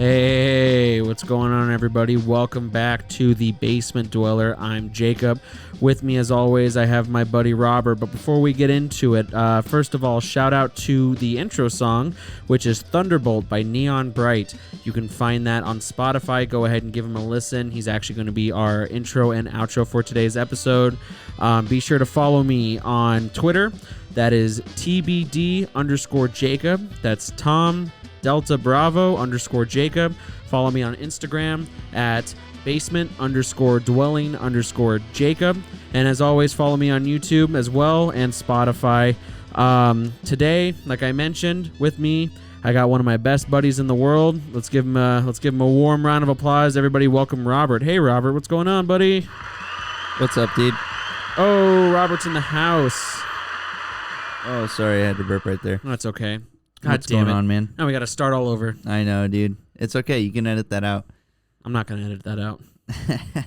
Hey, what's going on, everybody? Welcome back to the Basement Dweller. I'm Jacob. With me, as always, I have my buddy Robert. But before we get into it, first of all, shout out to the intro song, which is Thunderbolt by Neon Bright. You can find that on Spotify. Go ahead and give him a listen. He's actually going to be our intro and outro for today's episode. Be sure to follow me on Twitter. That is TBD_Jacob. That's Tom Delta Bravo _Jacob. Follow me on Instagram at basement_dwelling_Jacob. And as always, follow me on YouTube as well and Spotify. Today, like I mentioned, with me, I got one of my best buddies in the world. Let's give him a warm round of applause. Everybody, welcome Robert. Hey, Robert, what's going on, buddy? What's up, dude? Oh, Robert's in the house. Oh, sorry, I had to burp right there. That's okay. God What's damn going it. on, man? Now we got to start all over. I know, dude. It's okay. You can edit that out. I'm not going to edit that out. I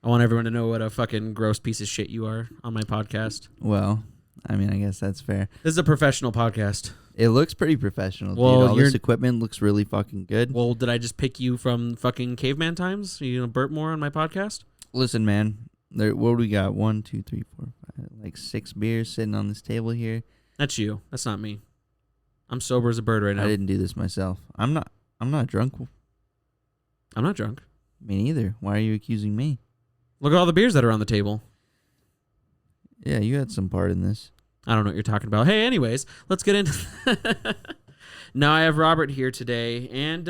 want everyone to know what a fucking gross piece of shit you are on my podcast. Well, I mean, I guess that's fair. This is a professional podcast. It looks pretty professional, Well, dude. All this equipment looks really fucking good. Well, did I just pick you from fucking caveman times? Are you going to burp more on my podcast? Listen, man. What do we got? 1, 2, 3, 4, 5, like 6 beers sitting on this table here. That's you. That's not me. I'm sober as a bird right now. I didn't do this myself. I'm not drunk. I'm not drunk. Me neither. Why are you accusing me? Look at all the beers that are on the table. Yeah, you had some part in this. I don't know what you're talking about. Hey, anyways, let's get into Now I have Robert here today, and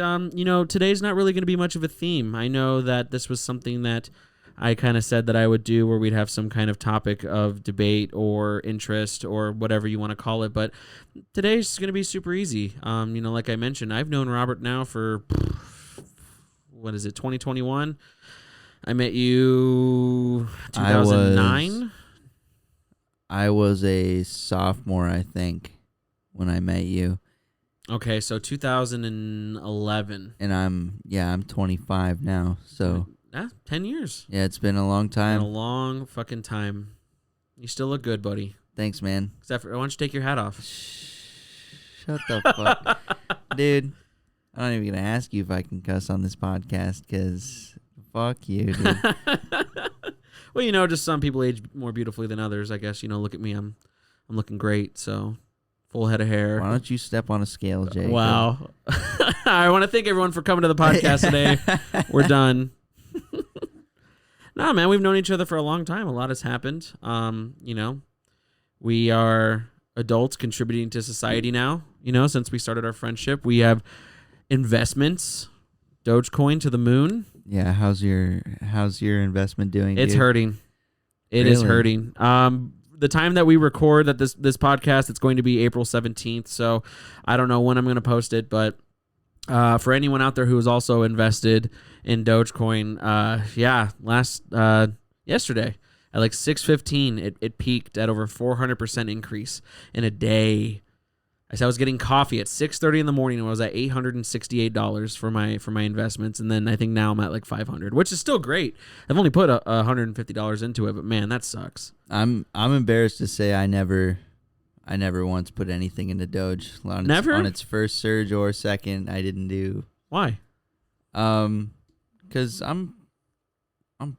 today's not really going to be much of a theme. I know that this was something that I kind of said that I would do, where we'd have some kind of topic of debate or interest or whatever you want to call it, but today's going to be super easy. Like I mentioned, I've known Robert now for 2021? I met you 2009? I was a sophomore, I think, when I met you. Okay, so 2011. And I'm 25 now, so 10 years. Yeah, it's been a long time. Been a long fucking time. You still look good, buddy. Thanks, man. Except for, why don't you take your hat off? Shut the fuck. Dude, I'm not even going to ask you if I can cuss on this podcast, because fuck you, dude. Well, just some people age more beautifully than others, I guess. Look at me. I'm looking great, so full head of hair. Why don't you step on a scale, Jake? Wow. I want to thank everyone for coming to the podcast today. We're done. Nah, man, we've known each other for a long time. A lot has happened. We are adults contributing to society now. Since we started our friendship, we have investments, Dogecoin to the moon. Yeah, how's your investment doing? It's dude? Hurting. It is hurting. The time that we record that this podcast, it's going to be April 17th. So I don't know when I'm going to post it, but for anyone out there who is also invested in Dogecoin, yesterday at like 6:15, it peaked at over 400% increase in a day. I was getting coffee at 6:30 in the morning and I was at $868 for my investments, and then I think now I'm at like $500, which is still great. I've only put $150 into it, but man, that sucks. I'm embarrassed to say I never once put anything into Doge. Never? On its first surge or second, I didn't do. Why? Because I'm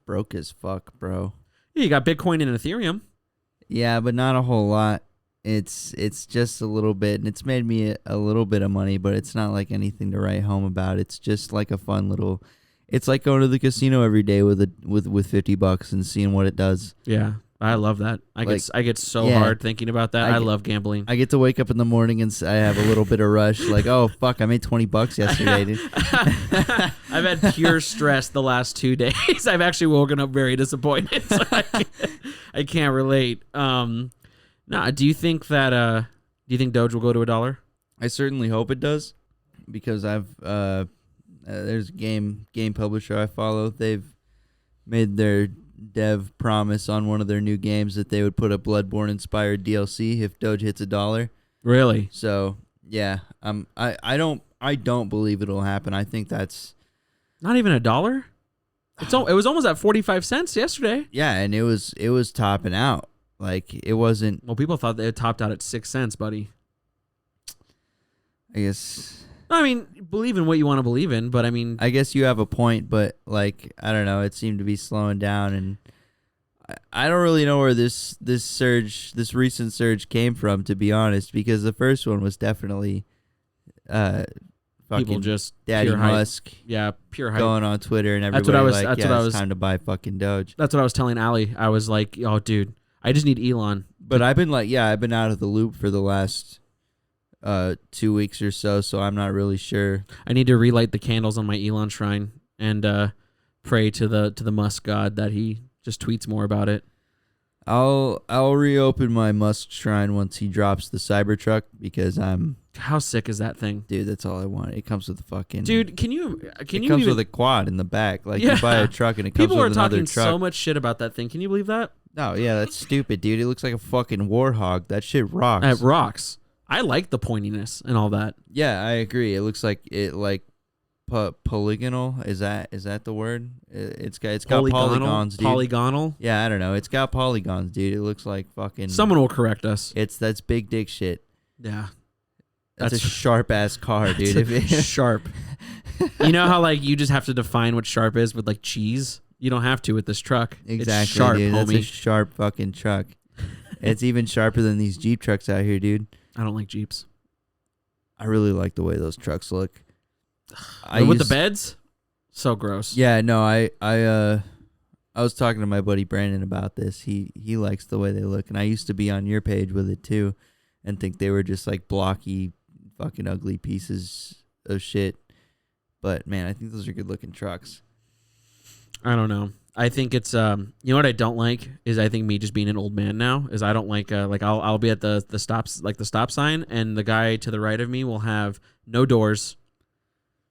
broke as fuck, bro. Yeah, you got Bitcoin and Ethereum. Yeah, but not a whole lot. It's just a little bit, and it's made me a little bit of money, but it's not like anything to write home about. It's just like a fun little. It's like going to the casino every day with $50 and seeing what it does. Yeah. I love that. I get so hard thinking about that. I love gambling. I get to wake up in the morning and I have a little bit of rush, like, oh fuck, I made $20 yesterday, dude. I've had pure stress the last 2 days. I've actually woken up very disappointed. So I can't relate. Do you think that? Do you think Doge will go to $1? I certainly hope it does, because there's a game publisher I follow. They've made their dev promise on one of their new games that they would put a Bloodborne inspired DLC if Doge hits $1. Really? So yeah, I don't believe it'll happen. I think that's not even $1. It was almost at 45 cents yesterday. Yeah, and it was topping out. Like, it wasn't. Well, people thought they had topped out at 6 cents, buddy. I guess I mean, believe in what you want to believe in, but I mean, I guess you have a point, but like I don't know, it seemed to be slowing down, and I don't really know where this recent surge came from, to be honest, because the first one was definitely people fucking just Daddy pure hype. Musk Yeah, pure hype. going on Twitter and That's what everybody I was. like, That's yeah, what I it's was. time to buy fucking Doge. That's what I was telling Allie. I was like, oh, dude, I just need Elon. But I've been out of the loop for the last 2 weeks or so I'm not really sure. I need to relight the candles on my Elon shrine and pray to the Musk god that he just tweets more about it. I'll reopen my Musk shrine once he drops the Cybertruck, because How sick is that thing? dude, that's all I want. It comes with a fucking Dude, can you it comes with a quad in the back. Like you buy a truck and it comes People with are another talking truck. so much shit about that thing. Can you believe that? No, yeah, that's stupid, dude. It looks like a fucking warthog. That shit rocks. It rocks. I like the pointiness and all that. Yeah, I agree. It looks like polygonal. Is that the word? It's got polygons, dude. Polygonal. Yeah, I don't know. It's got polygons, dude. It looks like fucking. Someone will correct us. That's big dick shit. Yeah. That's a sharp ass car, dude. Sharp. You know how like you just have to define what sharp is with like cheese? You don't have to with this truck. Exactly, it's sharp, dude. That's homie. a sharp fucking truck. It's even sharper than these Jeep trucks out here, dude. I don't like Jeeps. I really like the way those trucks look. With the beds? So gross. Yeah, no, I was talking to my buddy Brandon about this. He likes the way they look, and I used to be on your page with it too, and think they were just like blocky, fucking ugly pieces of shit. But man, I think those are good looking trucks. I don't know. I think it's you know what I don't like is I think me just being an old man now is I don't like I'll be at the stops, like the stop sign, and the guy to the right of me will have no doors.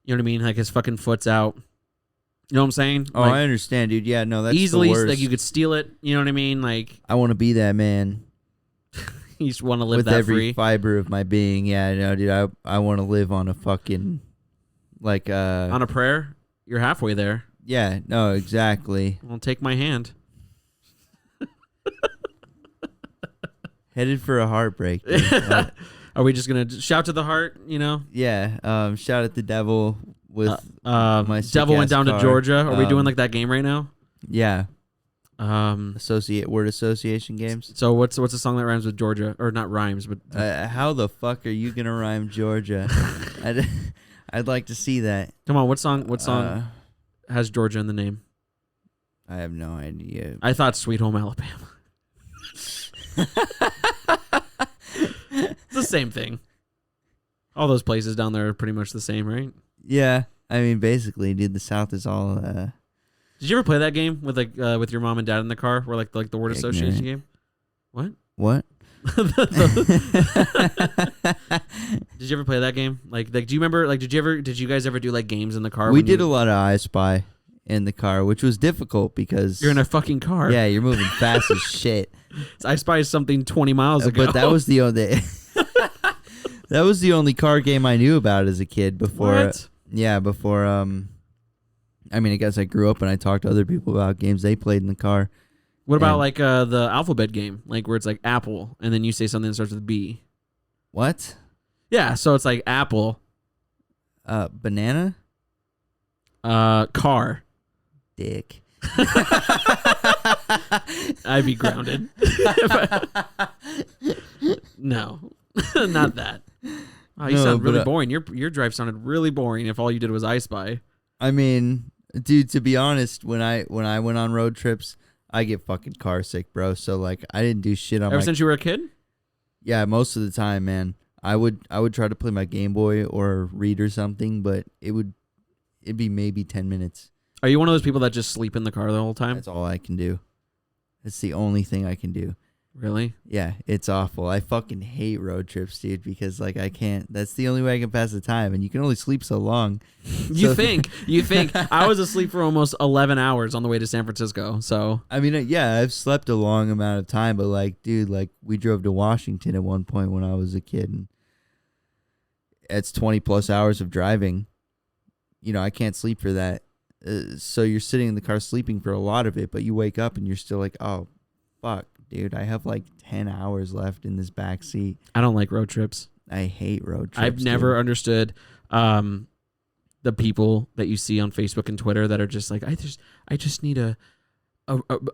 You know what I mean? Like his fucking foot's out. You know what I'm saying? Oh, like, I understand, dude. Yeah, no, that's easily the worst. like you could steal it. You know what I mean? Like I want to be that man. you just want to live with that every free. fiber of my being. Yeah, no, dude. I want to live on a fucking like on a prayer. You're halfway there. Yeah, no, exactly. Well, take my hand. Headed for a heartbreak. Are we just gonna shout to the heart? You know? Yeah. Shout at the devil with my sick devil went down car. to Georgia. Are we doing like that game right now? Yeah. Word Associate association games. So what's a song that rhymes with Georgia, or not rhymes, but How the fuck are you gonna rhyme Georgia? I'd like to see that. Come on, what song has Georgia in the name? I have no idea. I thought Sweet Home Alabama. It's the same thing. All those places down there are pretty much the same, right? Yeah, I mean, basically, dude, the South is all. Did you ever play that game with with your mom and dad in the car, where like the word association game? What? What? Did you ever play that game? Like, do you remember? Like, did you guys ever do like games in the car? We did a lot of I Spy in the car, which was difficult because you're in a fucking car. Yeah, you're moving fast as shit. I Spy something 20 miles ago. But that was the only. That was the only car game I knew about as a kid before. What? Yeah, before. I mean, I guess I grew up and I talked to other people about games they played in the car. What about like the alphabet game, like where it's like Apple, and then you say something that starts with B? What? Yeah, so it's like Apple. Banana. Car. Dick. I'd be grounded. No, not that. Oh, you sound really boring. Your drive sounded really boring if all you did was I Spy. I mean, dude, to be honest, when I went on road trips, I get fucking car sick, bro. So like, I didn't do shit on Ever since you were a kid? Yeah, most of the time, man. I would try to play my Game Boy or read or something, but it'd be maybe 10 minutes. Are you one of those people that just sleep in the car the whole time? That's all I can do. It's the only thing I can do. Really? Yeah, it's awful. I fucking hate road trips, dude, because like I can't. That's the only way I can pass the time, and you can only sleep so long. You think? I was asleep for almost 11 hours on the way to San Francisco. So I mean, yeah, I've slept a long amount of time, but like, dude, like we drove to Washington at one point when I was a kid, and it's 20 plus hours of driving. You know, I can't sleep for that. So you're sitting in the car sleeping for a lot of it, but you wake up and you're still like, oh, fuck, dude, I have like 10 hours left in this back seat. I don't like road trips. I hate road trips. I've never understood. The people that you see on Facebook and Twitter that are just like, I just need a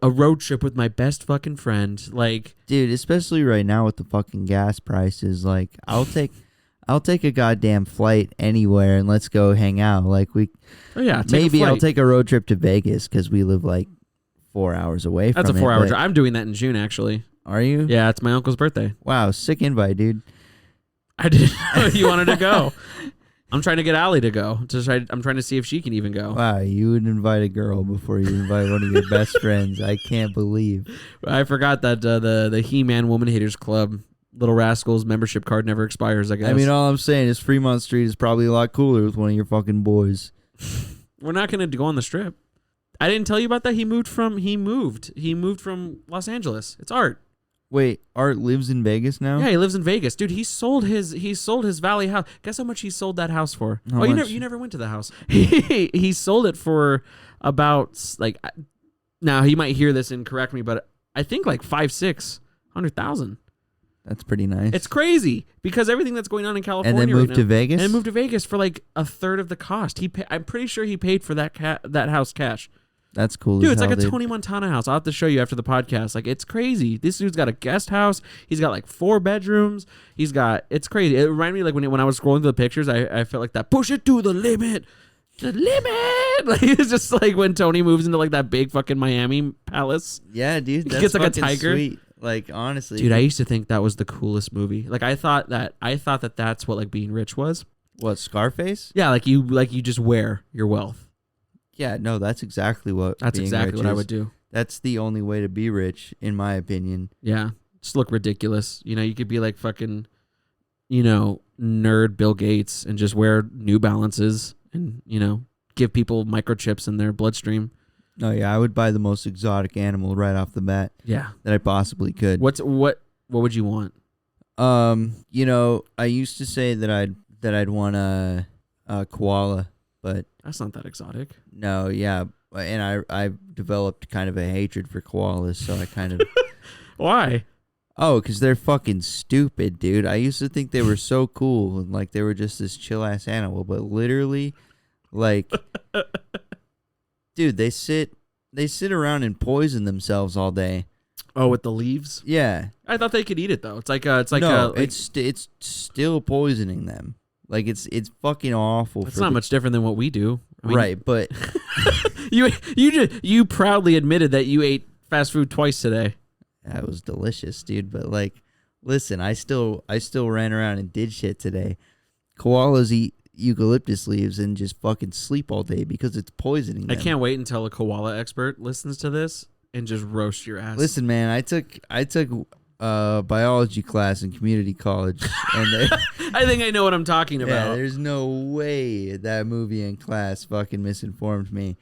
road trip with my best fucking friend. Like, dude, especially right now with the fucking gas prices, like I'll take a goddamn flight anywhere and let's go hang out. Like maybe I'll take a road trip to Vegas because we live like 4 hours away from it. That's a 4-hour drive. I'm doing that in June, actually. Are you? Yeah, it's my uncle's birthday. Wow, sick invite, dude. I didn't know you wanted to go. I'm trying to get Allie to go. I'm trying to see if she can even go. Wow, you would invite a girl before you invite one of your best friends. I can't believe. I forgot that the He-Man Woman Haters Club, Little Rascals membership card never expires, I guess. I mean, all I'm saying is Fremont Street is probably a lot cooler with one of your fucking boys. We're not going to go on the strip. I didn't tell you about that. He moved from Los Angeles. It's Art. Wait, Art lives in Vegas now? Yeah, he lives in Vegas. Dude, he sold his Valley house. Guess how much he sold that house for? You never went to the house. He sold it for about like, now he might hear this and correct me, but I think like 500,000-600,000. That's pretty nice. It's crazy because everything that's going on in California and then moved to Vegas? And moved to Vegas for like a third of the cost. I'm pretty sure he paid for that house cash. That's cool. Dude, it's like a Tony Montana house. I'll have to show you after the podcast. Like, it's crazy. This dude's got a guest house. He's got like 4 bedrooms. It's crazy. It reminded me like when I was scrolling through the pictures, I felt like that push it to the limit. The limit. Like, it's just like when Tony moves into like that big fucking Miami palace. Yeah, dude. That's he gets like a tiger. Sweet. Like, honestly. Dude, I used to think that was the coolest movie. Like, I thought that that's what like being rich was. What, Scarface? Yeah, like you just wear your wealth. Yeah, no, that's exactly what. That's exactly what I would do. That's the only way to be rich, in my opinion. Yeah, just look ridiculous. You know, you could be like fucking, nerd Bill Gates and just wear New Balances and give people microchips in their bloodstream. Oh yeah, I would buy the most exotic animal right off the bat. Yeah, that I possibly could. What would you want? I used to say that I'd want a koala, but that's not that exotic. No, yeah, and I've developed kind of a hatred for koalas, so I kind of. Why? Oh, because they're fucking stupid, dude. I used to think they were so cool and like they were just this chill ass animal, but literally, like, dude, they sit around and poison themselves all day. Oh, with the leaves? Yeah. I thought they could eat it though. It's it's still poisoning them. Like it's fucking awful. It's not much different than what we do. I mean, right, but you proudly admitted that you ate fast food twice today. That was delicious, dude. But like, listen, I still ran around and did shit today. Koalas eat eucalyptus leaves and just fucking sleep all day because it's poisoning them. I can't wait until a koala expert listens to this and just roast your ass. Listen, man, I took biology class in community college, and I think I know what I'm talking about. Yeah, there's no way that movie in class fucking misinformed me.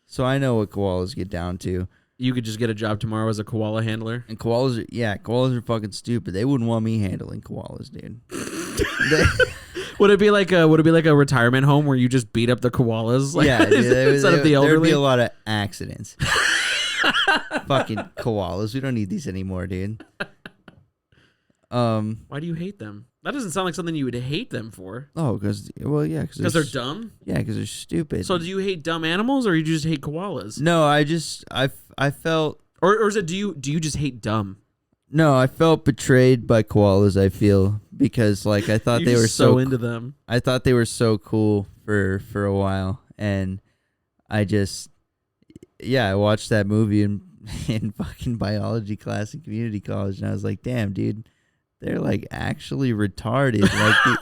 So I know what koalas get down to. You could just get a job tomorrow as a koala handler. And koalas are fucking stupid. They wouldn't want me handling koalas, dude. Would it be like a retirement home where you just beat up the koalas? Like, yeah, instead of the elderly? There'd be a lot of accidents. Fucking koalas. We don't need these anymore, dude. Why do you hate them? That doesn't sound like something you would hate them for. Oh, because they're dumb. Yeah, because they're stupid. So do you hate dumb animals, or you just hate koalas? No, I felt, or is it do you just hate dumb? No, I felt betrayed by koalas. I feel because like I thought they were so into them. I thought they were so cool for a while, and I watched that movie in fucking biology class in community college, and I was like, damn, dude. They're like actually retarded. Like,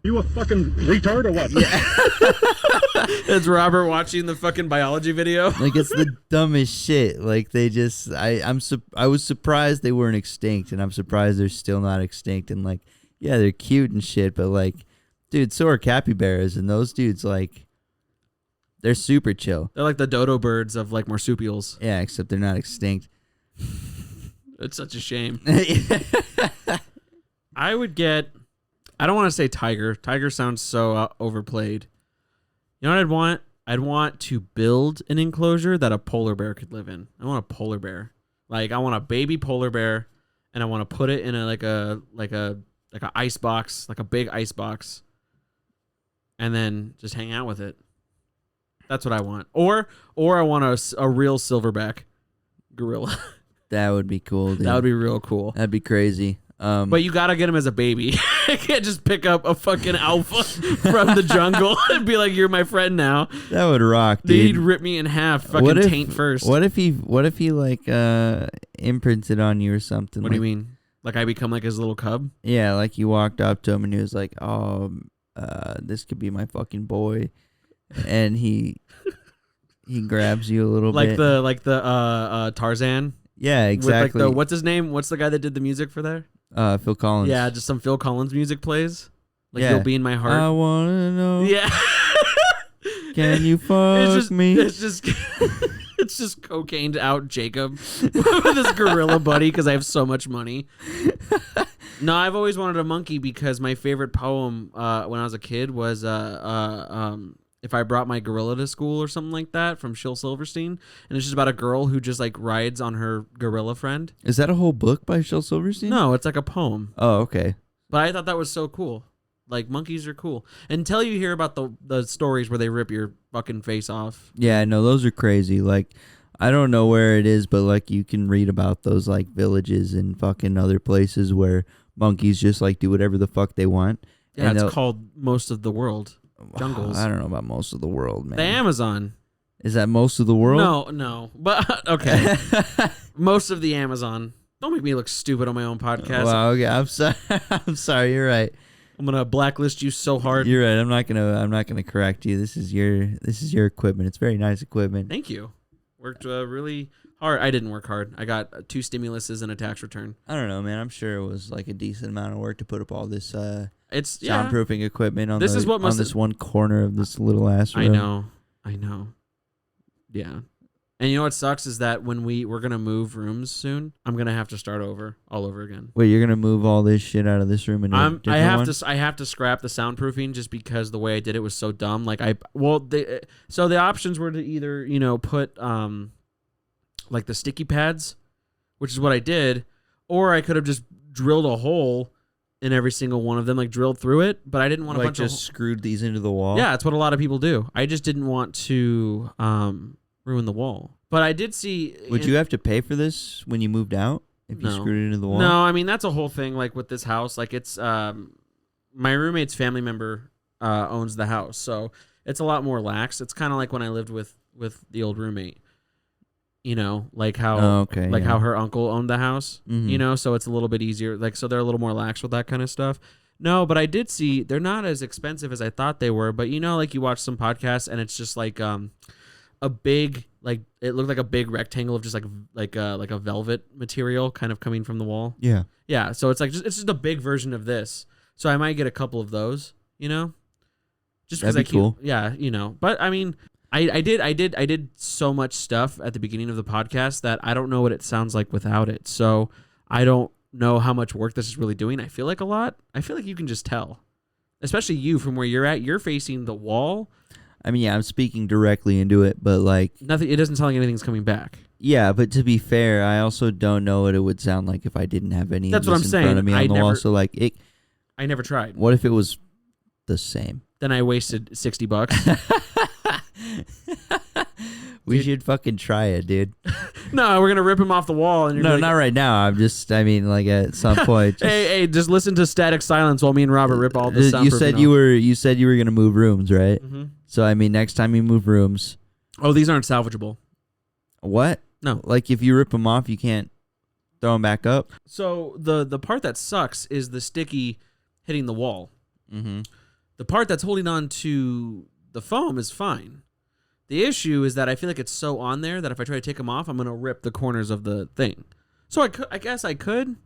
you a fucking retard or what? Yeah. It's Robert watching the fucking biology video. Like it's the dumbest shit. Like they just, I was surprised they weren't extinct, and I'm surprised they're still not extinct. And like, yeah, they're cute and shit, but like, dude, so are capybaras, and those dudes like, they're super chill. They're like the dodo birds of like marsupials. Yeah, except they're not extinct. It's such a shame. I don't want to say tiger. Tiger sounds so overplayed. You know what I'd want? I'd want to build an enclosure that a polar bear could live in. I want a polar bear. Like I want a baby polar bear, and I want to put it in a ice box, like a big ice box. and then just hang out with it. That's what I want. Or I want a real silverback gorilla. That would be cool, dude. That would be real cool. That'd be crazy. But you gotta get him as a baby. I can't just pick up a fucking alpha from the jungle and be like, "You're my friend now." That would rock, dude. He'd rip me in half. Fucking taint first. What if he like imprinted on you or something? What do you mean? Like I become like his little cub? Yeah, like you walked up to him and he was like, "Oh, this could be my fucking boy," and he grabs you a little bit, like the Tarzan. Yeah, exactly. With like what's his name? What's the guy that did the music for there? Phil Collins. Yeah, just some Phil Collins music plays. Like yeah. You'll Be in My Heart. I wanna know. Yeah. Can you fuck me? It's just it's just cocained out Jacob with his gorilla buddy because I have so much money. No, I've always wanted a monkey because my favorite poem when I was a kid was If I Brought My Gorilla to School or something like that from Shel Silverstein. And it's just about a girl who just like rides on her gorilla friend. Is that a whole book by Shel Silverstein? No, it's like a poem. Oh, okay. But I thought that was so cool. Like monkeys are cool. Until you hear about the stories where they rip your fucking face off. Yeah, no, those are crazy. Like, I don't know where it is, but like you can read about those like villages and fucking other places where monkeys just like do whatever the fuck they want. Yeah, and it's called most of the world. Jungles. I don't know about most of the world, man. The Amazon. Is that most of the world? No. But okay. Most of the Amazon. Don't make me look stupid on my own podcast. Wow, okay. I'm sorry. I'm sorry. You're right. I'm gonna blacklist you so hard. You're right. I'm not gonna correct you. This is your equipment. It's very nice equipment. Thank you. Worked really hard. I didn't work hard. I got 2 stimuluses and a tax return. I don't know, man. I'm sure it was like a decent amount of work to put up all this it's soundproofing equipment on this one corner of this little ass room. I know. Yeah. And you know what sucks is that when we're gonna move rooms soon, I'm gonna have to start all over again. Wait, you're gonna move all this shit out of this room and I have to scrap the soundproofing just because the way I did it was so dumb. Like so the options were to either put like the sticky pads, which is what I did, or I could have just drilled a hole in every single one of them, like drilled through it. But I didn't want to just screwed these into the wall. Yeah, that's what a lot of people do. I just didn't want to ruin the wall. But I did see. Would you have to pay for this when you moved out if you screwed it into the wall? No, I mean that's a whole thing. Like with this house, like it's my roommate's family member owns the house, so it's a lot more lax. It's kind of like when I lived with the old roommate. Like how how her uncle owned the house. Mm-hmm. So it's a little bit easier. Like so they're a little more lax with that kind of stuff. No, but I did see they're not as expensive as I thought they were. But like you watch some podcasts and it's just like a big, like it looked like a big rectangle of just like a velvet material kind of coming from the wall. Yeah. So it's just a big version of this. So I might get a couple of those. Just because that'd be cool. Yeah. But I mean, I did so much stuff at the beginning of the podcast that I don't know what it sounds like without it. So I don't know how much work this is really doing. I feel like a lot. I feel like you can just tell, especially you from where you're at. You're facing the wall. I mean, yeah, I'm speaking directly into it, but like nothing. It doesn't sound like anything's coming back. Yeah, but to be fair, I also don't know what it would sound like if I didn't have any. That's of what this I'm in front of saying. me on the wall. So like it. I never tried. What if it was the same? Then I wasted $60. We should fucking try it, dude. No, we're gonna rip him off the wall. And no, not right now. I mean, like at some point. Hey, just listen to static silence while me and Robert rip all the sound. You said you were gonna move rooms, right? Mm-hmm. So I mean, next time you move rooms. Oh, these aren't salvageable. What? No. Like if you rip them off, you can't throw them back up. So the part that sucks is the sticky hitting the wall. Mm-hmm. The part that's holding on to the foam is fine. The issue is that I feel like it's so on there that if I try to take them off, I'm going to rip the corners of the thing. So I guess I could,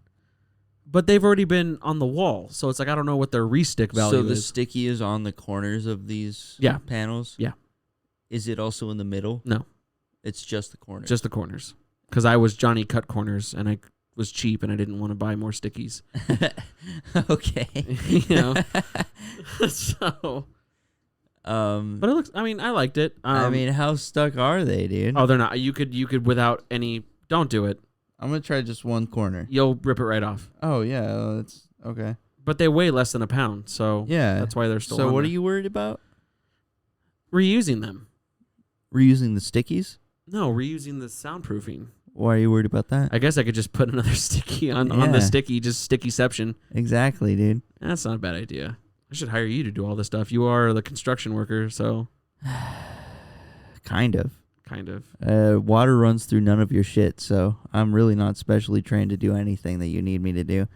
but they've already been on the wall. So it's like I don't know what their re-stick value is. So the sticky is on the corners of these panels? Yeah. Is it also in the middle? No. It's just the corners? Just the corners. Because I was Johnny Cut Corners, and I was cheap, and I didn't want to buy more stickies. Okay. So... but it looks. I mean, I liked it. I mean, how stuck are they, dude? Oh, they're not. You could without any. Don't do it. I'm gonna try just one corner. You'll rip it right off. Oh yeah, that's okay. But they weigh less than a pound, so yeah, that's why they're still. So on what there. are you worried about? reusing them. Reusing the stickies? No, reusing the soundproofing. Why are you worried about that? I guess I could just put another sticky on the sticky, just stickyception. Exactly, dude. That's not a bad idea. I should hire you to do all this stuff. You are the construction worker, so. Kind of. Kind of. Water runs through none of your shit, so I'm really not specially trained to do anything that you need me to do.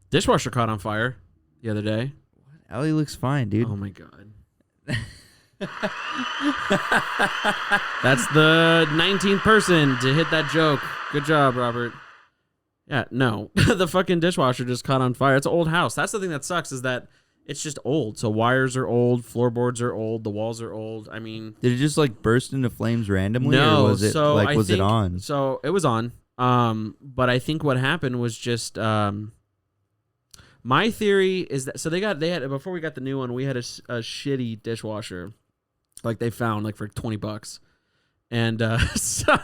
Dishwasher caught on fire the other day. Allie looks fine, dude. Oh my god. That's the 19th person to hit that joke. Good job, Robert. Yeah, no. The fucking dishwasher just caught on fire. It's an old house. That's the thing that sucks is that it's just old. So wires are old, floorboards are old, the walls are old. I mean, did it just like burst into flames randomly? No, or was it so was it on? So it was on. But I think what happened was just my theory is that they had before we got the new one, we had a shitty dishwasher, like they found like for $20, and so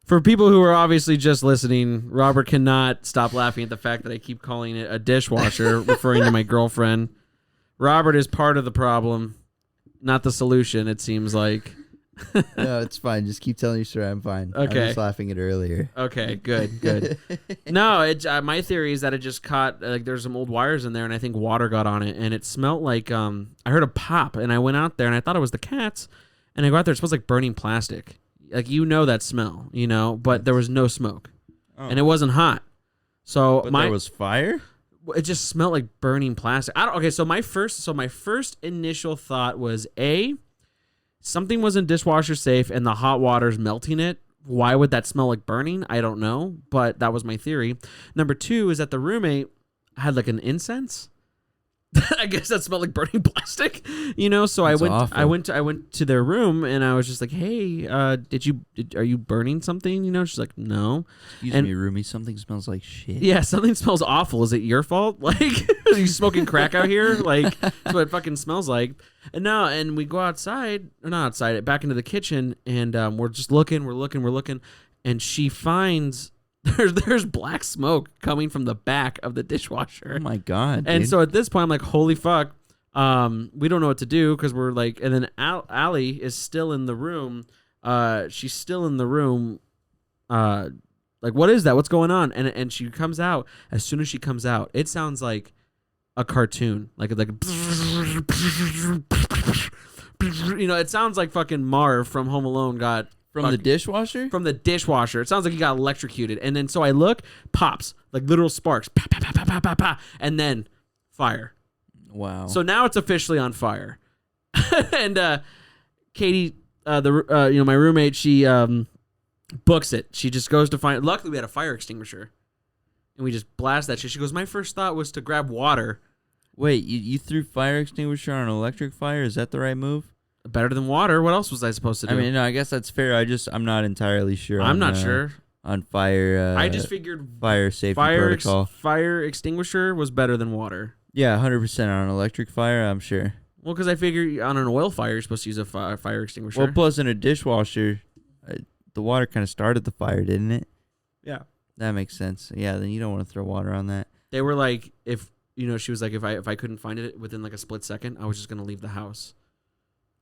for people who are obviously just listening, Robert cannot stop laughing at the fact that I keep calling it a dishwasher, referring to my girlfriend. Robert is part of the problem, not the solution. It seems like. No, it's fine. Just keep telling your story. I'm fine. Okay. I was laughing at earlier. Okay, good. No, my theory is that it just caught, like, there's some old wires in there, and I think water got on it, and it smelled like, I heard a pop, and I went out there, and I thought it was the cats, and I go out there, it smells like burning plastic. Like, that smell, but there was no smoke, and it wasn't hot. So there was fire? It just smelled like burning plastic. So my first initial thought was, something wasn't dishwasher safe and the hot water's melting it. Why would that smell like burning? I don't know, but that was my theory. Number 2 is that the roommate had like an incense. I guess that smelled like burning plastic, So That's I went to their room and I was just like, "Hey, are you burning something?" She's like, "No." Excuse me, roomie. Something smells like shit. Yeah, something smells awful. Is it your fault? Like, are you smoking crack out here? Like, that's what it fucking smells like. And we go outside, or not outside, back into the kitchen, and we're just looking, and she finds there's black smoke coming from the back of the dishwasher. Oh my god! And dude. so at this point, I'm like, holy fuck. We don't know what to do because we're like, and then Allie is still in the room. She's still in the room. Like, what is that? What's going on? And she comes out. As soon as she comes out, it sounds like a cartoon. Like it sounds like fucking Marv from Home Alone got. From the dishwasher? From the dishwasher. It sounds like he got electrocuted. And then so I look, pops, like literal sparks. Pa, pa, pa, pa, pa, pa, pa, and then fire. Wow. So now it's officially on fire. And Katie, my roommate, she books it. She just goes to find. Luckily, we had a fire extinguisher. And we just blast that shit. She goes, my first thought was to grab water. Wait, you threw fire extinguisher on an electric fire? Is that the right move? Better than water. What else was I supposed to do? I mean, no, I guess that's fair. I'm not entirely sure. I'm not sure. On fire. I just figured fire safety protocol. Fire extinguisher was better than water. Yeah, 100% on an electric fire, I'm sure. Well, because I figure on an oil fire, you're supposed to use a fire extinguisher. Well, plus in a dishwasher, the water kind of started the fire, didn't it? Yeah. That makes sense. Yeah, then you don't want to throw water on that. They were like, she was like, if I couldn't find it within like a split second, I was just going to leave the house.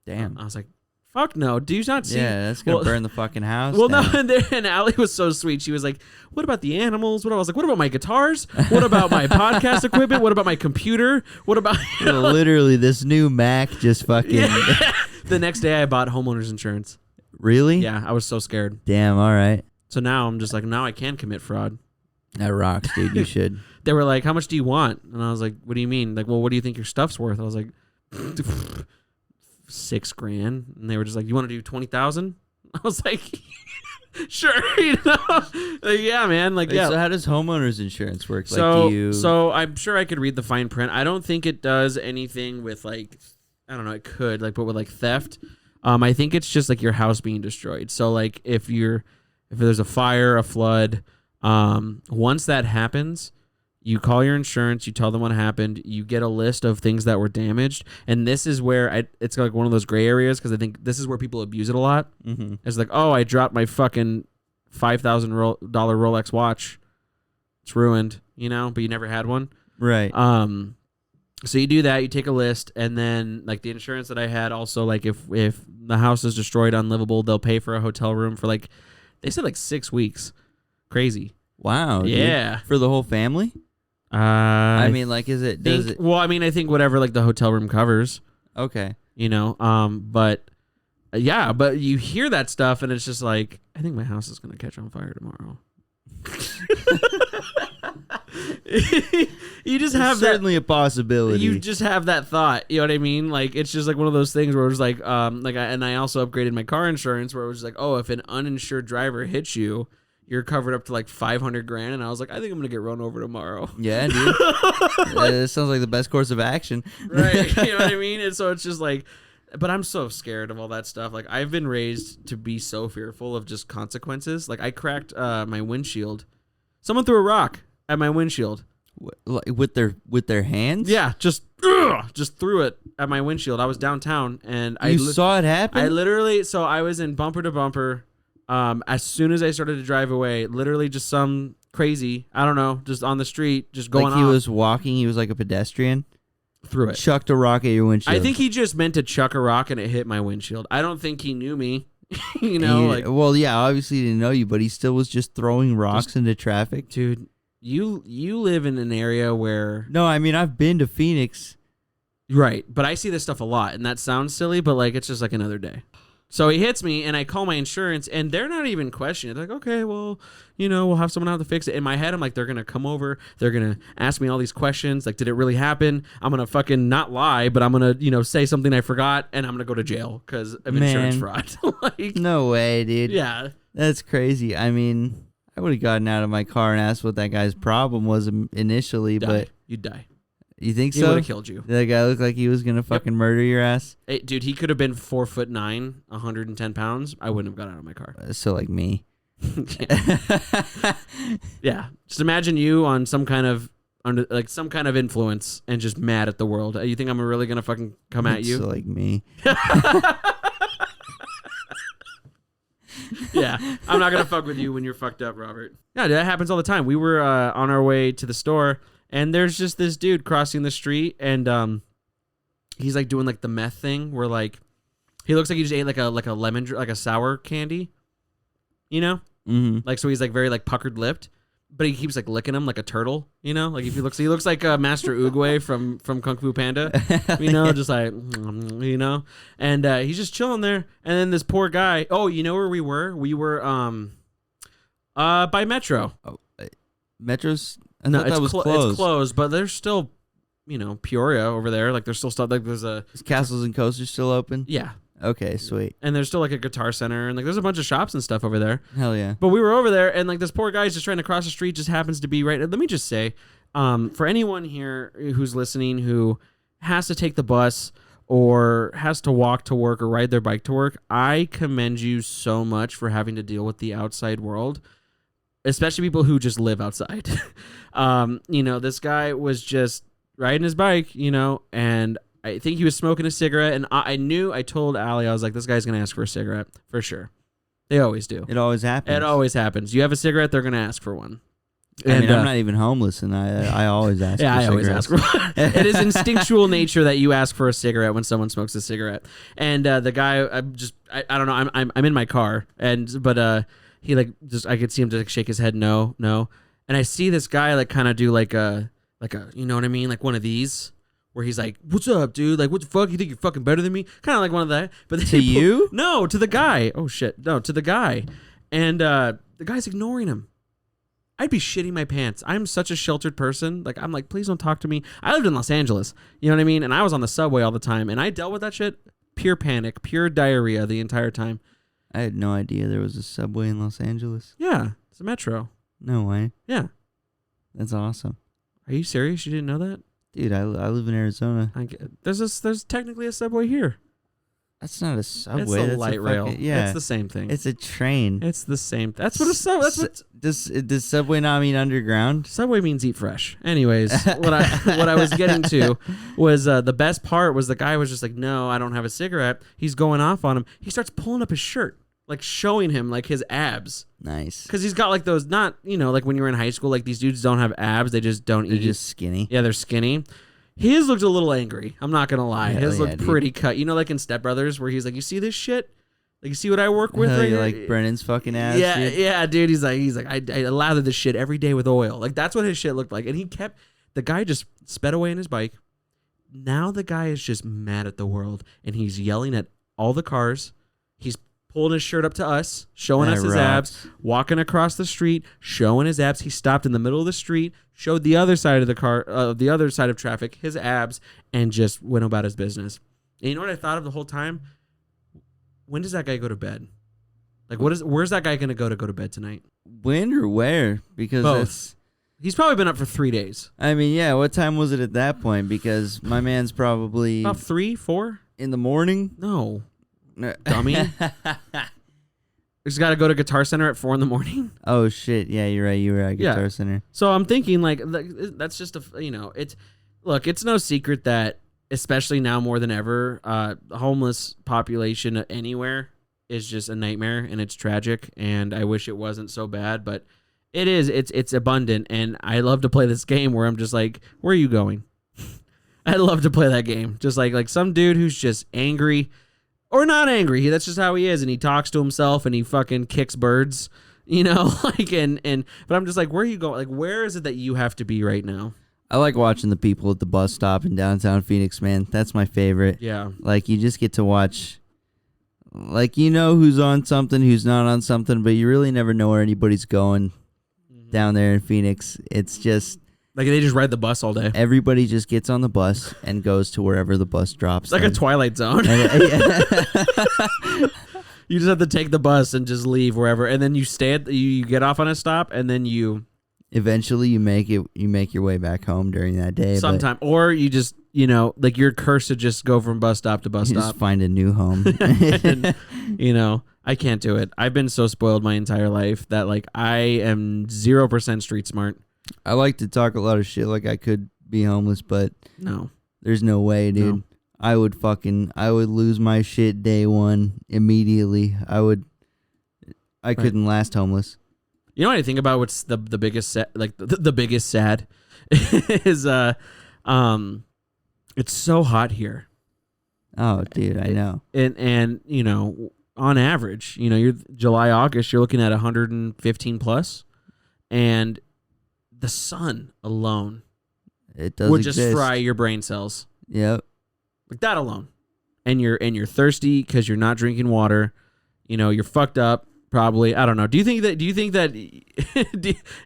Damn. I was like, fuck no. Do you not see? Yeah, that's going to burn the fucking house Well, down. no, and Allie was so sweet. She was like, what about the animals? I was like, what about my guitars? What about my podcast equipment? What about my computer? What about... Literally, this new Mac just fucking... Yeah. The next day, I bought homeowner's insurance. Really? Yeah, I was so scared. Damn, all right. So now I'm just like, now I can commit fraud. That rocks, dude. You should. They were like, how much do you want? And I was like, what do you mean? Like, well, what do you think your stuff's worth? I was like... $6,000, and they were just like, you want to do 20,000? I was like, sure, like, yeah, man, like, yeah. So how does homeowners insurance work? So I'm sure I could read the fine print. I don't think it does anything with like, I don't know, it could like, but with like theft. I think it's just like your house being destroyed. So like if there's a fire, a flood, once that happens, you call your insurance, you tell them what happened, you get a list of things that were damaged, and this is where it's like one of those gray areas because I think this is where people abuse it a lot. Mm-hmm. It's like, oh, I dropped my fucking $5,000 Rolex watch. It's ruined, but you never had one. Right. So you do that, you take a list, and then like the insurance that I had also, like if the house is destroyed, unlivable, they'll pay for a hotel room for like, they said like 6 weeks. Crazy. Wow. Yeah. Dude. For the whole family? I mean, like, does it? Well, I mean, I think whatever like the hotel room covers, Okay. but yeah, but you hear that stuff and it's just like, I think my house is going to catch on fire tomorrow. You just have certainly a possibility. You just have that thought, you know what I mean? Like it's just like one of those things where it was like I also upgraded my car insurance where it was like, oh, if an uninsured driver hits you, you're covered up to like $500,000, and I was like, I think I'm gonna get run over tomorrow. Yeah, dude. It sounds like the best course of action, right? You know what I mean? And so it's just like, but I'm so scared of all that stuff. Like I've been raised to be so fearful of just consequences. Like I cracked my windshield. Someone threw a rock at my windshield. With their hands? Yeah, just threw it at my windshield. I was downtown, and I saw it happen. I was in bumper to bumper. As soon as I started to drive away, literally just some crazy, I don't know, just on the street, just going like he was walking, he was like a pedestrian. Threw it. Chucked a rock at your windshield. I think he just meant to chuck a rock and it hit my windshield. I don't think he knew me. Well, yeah, obviously he didn't know you, but he still was just throwing rocks into traffic. Dude, you live in an area where... No, I mean, I've been to Phoenix. Right, but I see this stuff a lot, and that sounds silly, but like it's just like another day. So he hits me, and I call my insurance, and they're not even questioning it. They're like, okay, well, we'll have someone out to fix it. In my head, I'm like, they're going to come over. They're going to ask me all these questions. Like, did it really happen? I'm going to fucking not lie, but I'm going to, say something I forgot, and I'm going to go to jail because of insurance fraud. Like, no way, dude. Yeah. That's crazy. I mean, I would have gotten out of my car and asked what that guy's problem was initially, but... You'd die. You think so? He would have killed you. Did that guy look like he was gonna fucking murder your ass? Hey, dude, he could have been 4'9", 110 pounds. I wouldn't have got out of my car. So like me. Yeah. Just imagine you on some kind of influence and just mad at the world. You think I'm really gonna fucking come at you? So like me. Yeah, I'm not gonna fuck with you when you're fucked up, Robert. Yeah, that happens all the time. We were on our way to the store. And there's just this dude crossing the street, and he's like doing like the meth thing, where like he looks like he just ate like a lemon, like a sour candy, Mm-hmm. Like so he's like very like puckered lipped, but he keeps like licking him like a turtle, Like if he looks like Master Oogway from Kung Fu Panda, just like and he's just chilling there, and then this poor guy. Oh, you know where we were? We were by Metro. Oh, Metro's. No, it's closed, but there's still, Peoria over there. Like there's still stuff. Like there's Castles and Coasters still open. Yeah. Okay, sweet. And there's still like a guitar center, and like there's a bunch of shops and stuff over there. Hell yeah. But we were over there, and like this poor guy's just trying to cross the street. Just happens to be right. Let me just say, for anyone here who's listening who has to take the bus or has to walk to work or ride their bike to work, I commend you so much for having to deal with the outside world. Especially people who just live outside. This guy was just riding his bike, and I think he was smoking a cigarette. And I told Allie, I was like, this guy's going to ask for a cigarette for sure. They always do. It always happens. It always happens. You have a cigarette, they're going to ask for one. I mean, I'm not even homeless, and I always ask for I always cigarettes. ask for one. It is instinctual nature that you ask for a cigarette when someone smokes a cigarette. And the guy, I don't know, I'm in my car, but he I could see him just shake his head, no. And I see this guy like kind of do like a, you know what I mean? Like one of these where he's like, what's up, dude? Like, what the fuck? You think you're fucking better than me? Kind of like one of that. But then you? No, to the guy. Oh shit. No, to the guy. And the guy's ignoring him. I'd be shitting my pants. I'm such a sheltered person. Like, I'm like, please don't talk to me. I lived in Los Angeles. You know what I mean? And I was on the subway all the time. And I dealt with that shit. Pure panic, pure diarrhea the entire time. I had no idea there was a subway in Los Angeles. Yeah, it's a metro. No way. Yeah. That's awesome. Are you serious? You didn't know that? Dude, I live in Arizona. There's technically a subway here. That's not a subway. It's a that's light rail. Yeah. It's the same thing. It's a train. It's the same. That's what a subway. Does subway not mean underground? Subway means eat fresh. Anyways, what I was getting to was the best part was the guy was just like, no, I don't have a cigarette. He's going off on him. He starts pulling up his shirt, like showing him like his abs. Nice. Because he's got like those, not, like when you were in high school, like these dudes don't have abs. They just don't eat. They're just skinny. Yeah, they're skinny. His looked a little angry. I'm not gonna lie. Hell His yeah, looked dude. pretty cut. You know, like in Step Brothers, where he's like, "You see this shit? Like, you see what I work with Hell right yeah, here?" like Brennan's fucking ass. Yeah, dude. yeah, dude. He's like, I lather this shit every day with oil. Like, that's what his shit looked like. And the guy just sped away in his bike. Now the guy is just mad at the world, and he's yelling at all the cars. He's pulling his shirt up to us, showing That us his rocks. abs, walking across the street, showing his abs. He stopped in the middle of the street, showed the other side of the car, the other side of traffic, his abs, and just went about his business. And you know what I thought of the whole time? When does that guy go to bed? Like, where's that guy going to go to bed tonight? When or where? Because Both. that's. He's probably been up for 3 days. I mean, yeah. What time was it at that point? Because my man's probably About 3, 4? in the morning. No, dummy. He's got to go to Guitar Center at 4 in the morning. Oh shit! Yeah, you're right. You were at Yeah. Guitar Center. So I'm thinking, like, that's just it's no secret that, especially now more than ever, the homeless population anywhere is just a nightmare, and it's tragic, and I wish it wasn't so bad, but it is. It's abundant, and I love to play this game where I'm just like, where are you going? I love to play that game. Just like some dude who's just angry or not angry. That's just how he is, and he talks to himself, and he fucking kicks birds, you know, like, but I'm just like, where are you going? Like, where is it that you have to be right now? I like watching the people at the bus stop in downtown Phoenix, man. That's my favorite. Yeah. Like, you just get to watch, like, you know who's on something, who's not on something, but you really never know where anybody's going down there in Phoenix. It's just, Like, they just ride the bus all day. everybody just gets on the bus and goes to wherever the bus drops. It's like a them. Twilight Zone. You just have to take the bus and just leave wherever, and then you stay you get off on a stop, and then you Eventually, you make your way back home during that day. but sometime, or you just like you're cursed to just go from bus stop to bus you stop. just find a new home. And, I can't do it. I've been so spoiled my entire life that like I am 0% street smart. I like to talk a lot of shit like I could be homeless, but No. there's no way, dude. No. I would lose my shit day one immediately. I couldn't last homeless. You know what I think about? What's the biggest the biggest sad is it's so hot here. Oh, dude, I know. And on average, you're July, August, you're looking at 115 plus, and the sun alone It does would exist. just fry your brain cells. Yep. Like that alone. And you're thirsty because you're not drinking water. You're fucked up. Probably. I don't know. Do you think that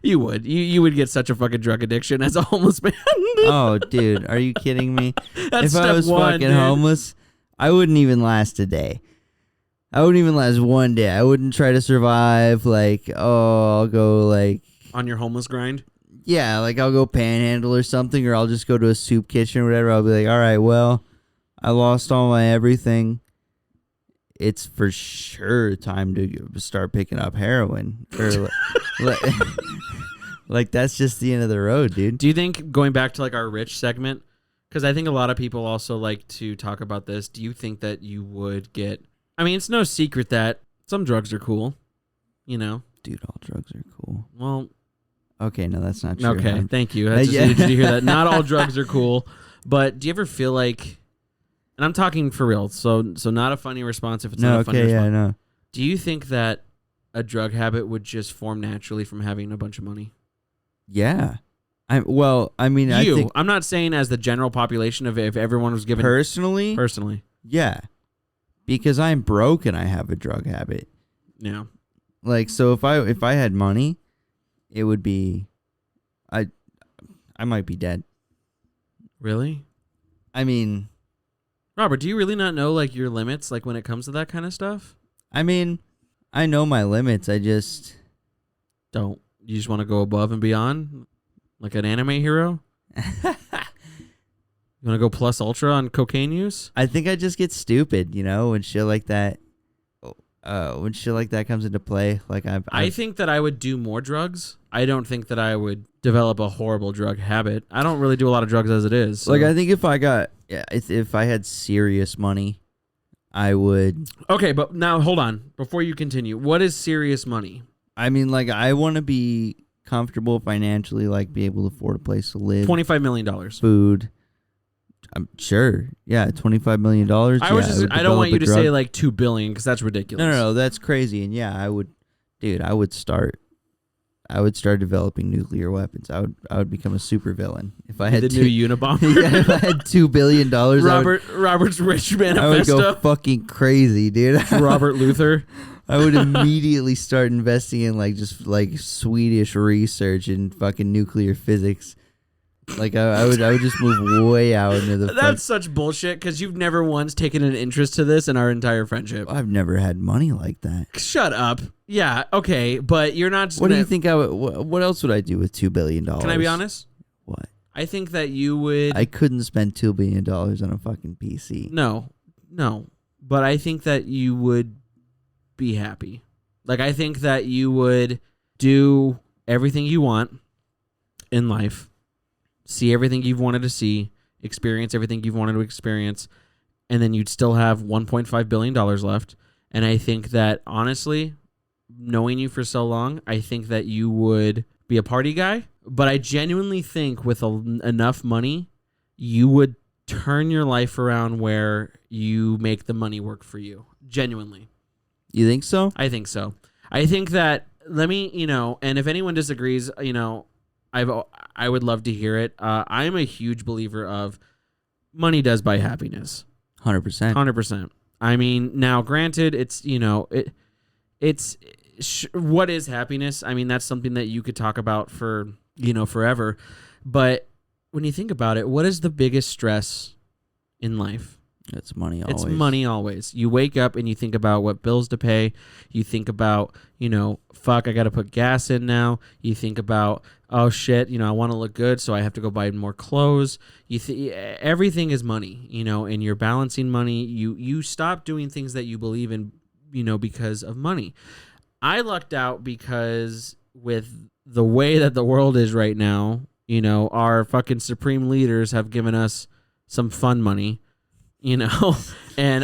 you would get such a fucking drug addiction as a homeless man? Oh, dude, are you kidding me? That's If I step was one, fucking dude. homeless, I wouldn't even last a day. I wouldn't even last one day. I wouldn't try to survive. Like, I'll go like, On your homeless grind? yeah, like I'll go panhandle or something, or I'll just go to a soup kitchen or whatever. I'll be like, all right, well, I lost all my everything. It's for sure time to start picking up heroin. Or like that's just the end of the road, dude. Do you think, going back to like our rich segment, because I think a lot of people also like to talk about this, do you think that you would get, I mean, it's no secret that some drugs are cool, Dude, all drugs are cool. Well, Okay, no, that's not true. okay, thank you. I just needed you to hear that. Not all drugs are cool, but do you ever feel like, and I'm talking for real, so not a funny response if it's No, not a funny okay, response. yeah, no. Do you think that a drug habit would just form naturally from having a bunch of money? Yeah. I think I'm not saying as the general population of if everyone was given personally, yeah. Because I'm broke and I have a drug habit. Yeah. Like, so if I had money, it would be, I might be dead. Really? I mean, Robert, do you really not know like your limits like when it comes to that kind of stuff? I know my limits. I just Don't. You just want to go above and beyond like an anime hero? You want to go plus ultra on cocaine use? I think I just get stupid, when shit like that comes into play. Like I think that I would do more drugs. I don't think that I would develop a horrible drug habit. I don't really do a lot of drugs as it is. So. like I think if I had serious money, I would. Okay, but now hold on. Before you continue, what is serious money? I mean, like, I want to be comfortable financially, like be able to afford a place to live, $25 million. food, I'm sure. Yeah, $25 million. I don't want you to say like $2 billion because that's ridiculous. No, that's crazy. And yeah, I would start developing nuclear weapons. I would become a supervillain if I had the new Unabomber. Yeah, if I had $2 billion. Robert's rich manifesto. I would go fucking crazy, dude. Robert Luther. I would immediately start investing in like Swedish research and fucking nuclear physics. Like I would just move way out into the. That's such bullshit because you've never once taken an interest to this in our entire friendship. I've never had money like that. Shut up. Yeah, okay, but you're not. Just what do you think I would? What else would I do with $2 billion? Can I be honest? What? I think that you would. I couldn't spend $2 billion on a fucking PC. No, but I think that you would be happy. Like I think that you would do everything you want in life. See everything you've wanted to see, experience everything you've wanted to experience, and then you'd still have $1.5 billion left. And I think that, honestly, knowing you for so long, I think that you would be a party guy. But I genuinely think with enough money, you would turn your life around where you make the money work for you. Genuinely. You think so? I think so. I think that, and if anyone disagrees, I would love to hear it. I'm a huge believer of money does buy happiness. 100%. 100%. I mean, now granted, it's what is happiness? I mean, that's something that you could talk about for, forever. But when you think about it, what is the biggest stress in life? It's money always. It's money always. You wake up and you think about what bills to pay. You think about, fuck, I got to put gas in now. You think about, oh shit, I want to look good, so I have to go buy more clothes. Everything is money, and you're balancing money. You stop doing things that you believe in, because of money. I lucked out because with the way that the world is right now, our fucking supreme leaders have given us some fun money. And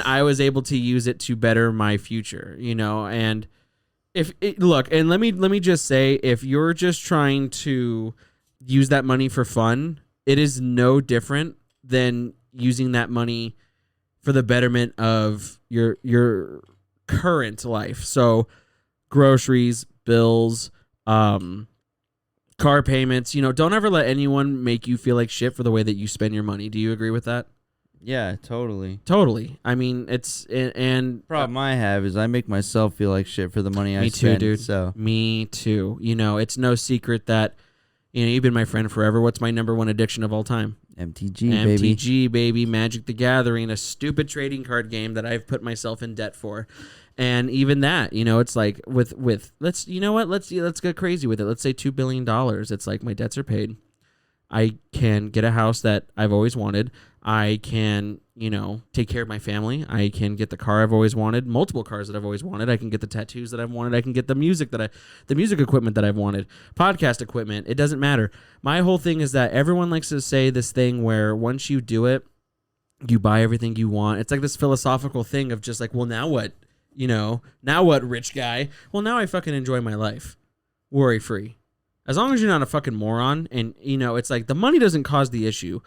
I was able to use it to better my future, and let me just say, if you're just trying to use that money for fun, it is no different than using that money for the betterment of your current life. So groceries, bills, car payments, don't ever let anyone make you feel like shit for the way that you spend your money. Do you agree with that? Yeah, totally. Totally. I mean, and problem I have is I make myself feel like shit for the money I spend. Me too, dude. So me too. it's no secret that you've been my friend forever. What's my number one addiction of all time? MTG, baby, Magic the Gathering, a stupid trading card game that I've put myself in debt for. And even that, it's like with let's get crazy with it. Let's say $2 billion. It's like my debts are paid. I can get a house that I've always wanted. I can, take care of my family. I can get the car I've always wanted, multiple cars that I've always wanted. I can get the tattoos that I've wanted. I can get the music equipment that I've wanted, podcast equipment. It doesn't matter. My whole thing is that everyone likes to say this thing where once you do it, you buy everything you want. It's like this philosophical thing of just like, well, now what? Now what, rich guy? Well, now I fucking enjoy my life. Worry free. As long as you're not a fucking moron and, it's like the money doesn't cause the issue.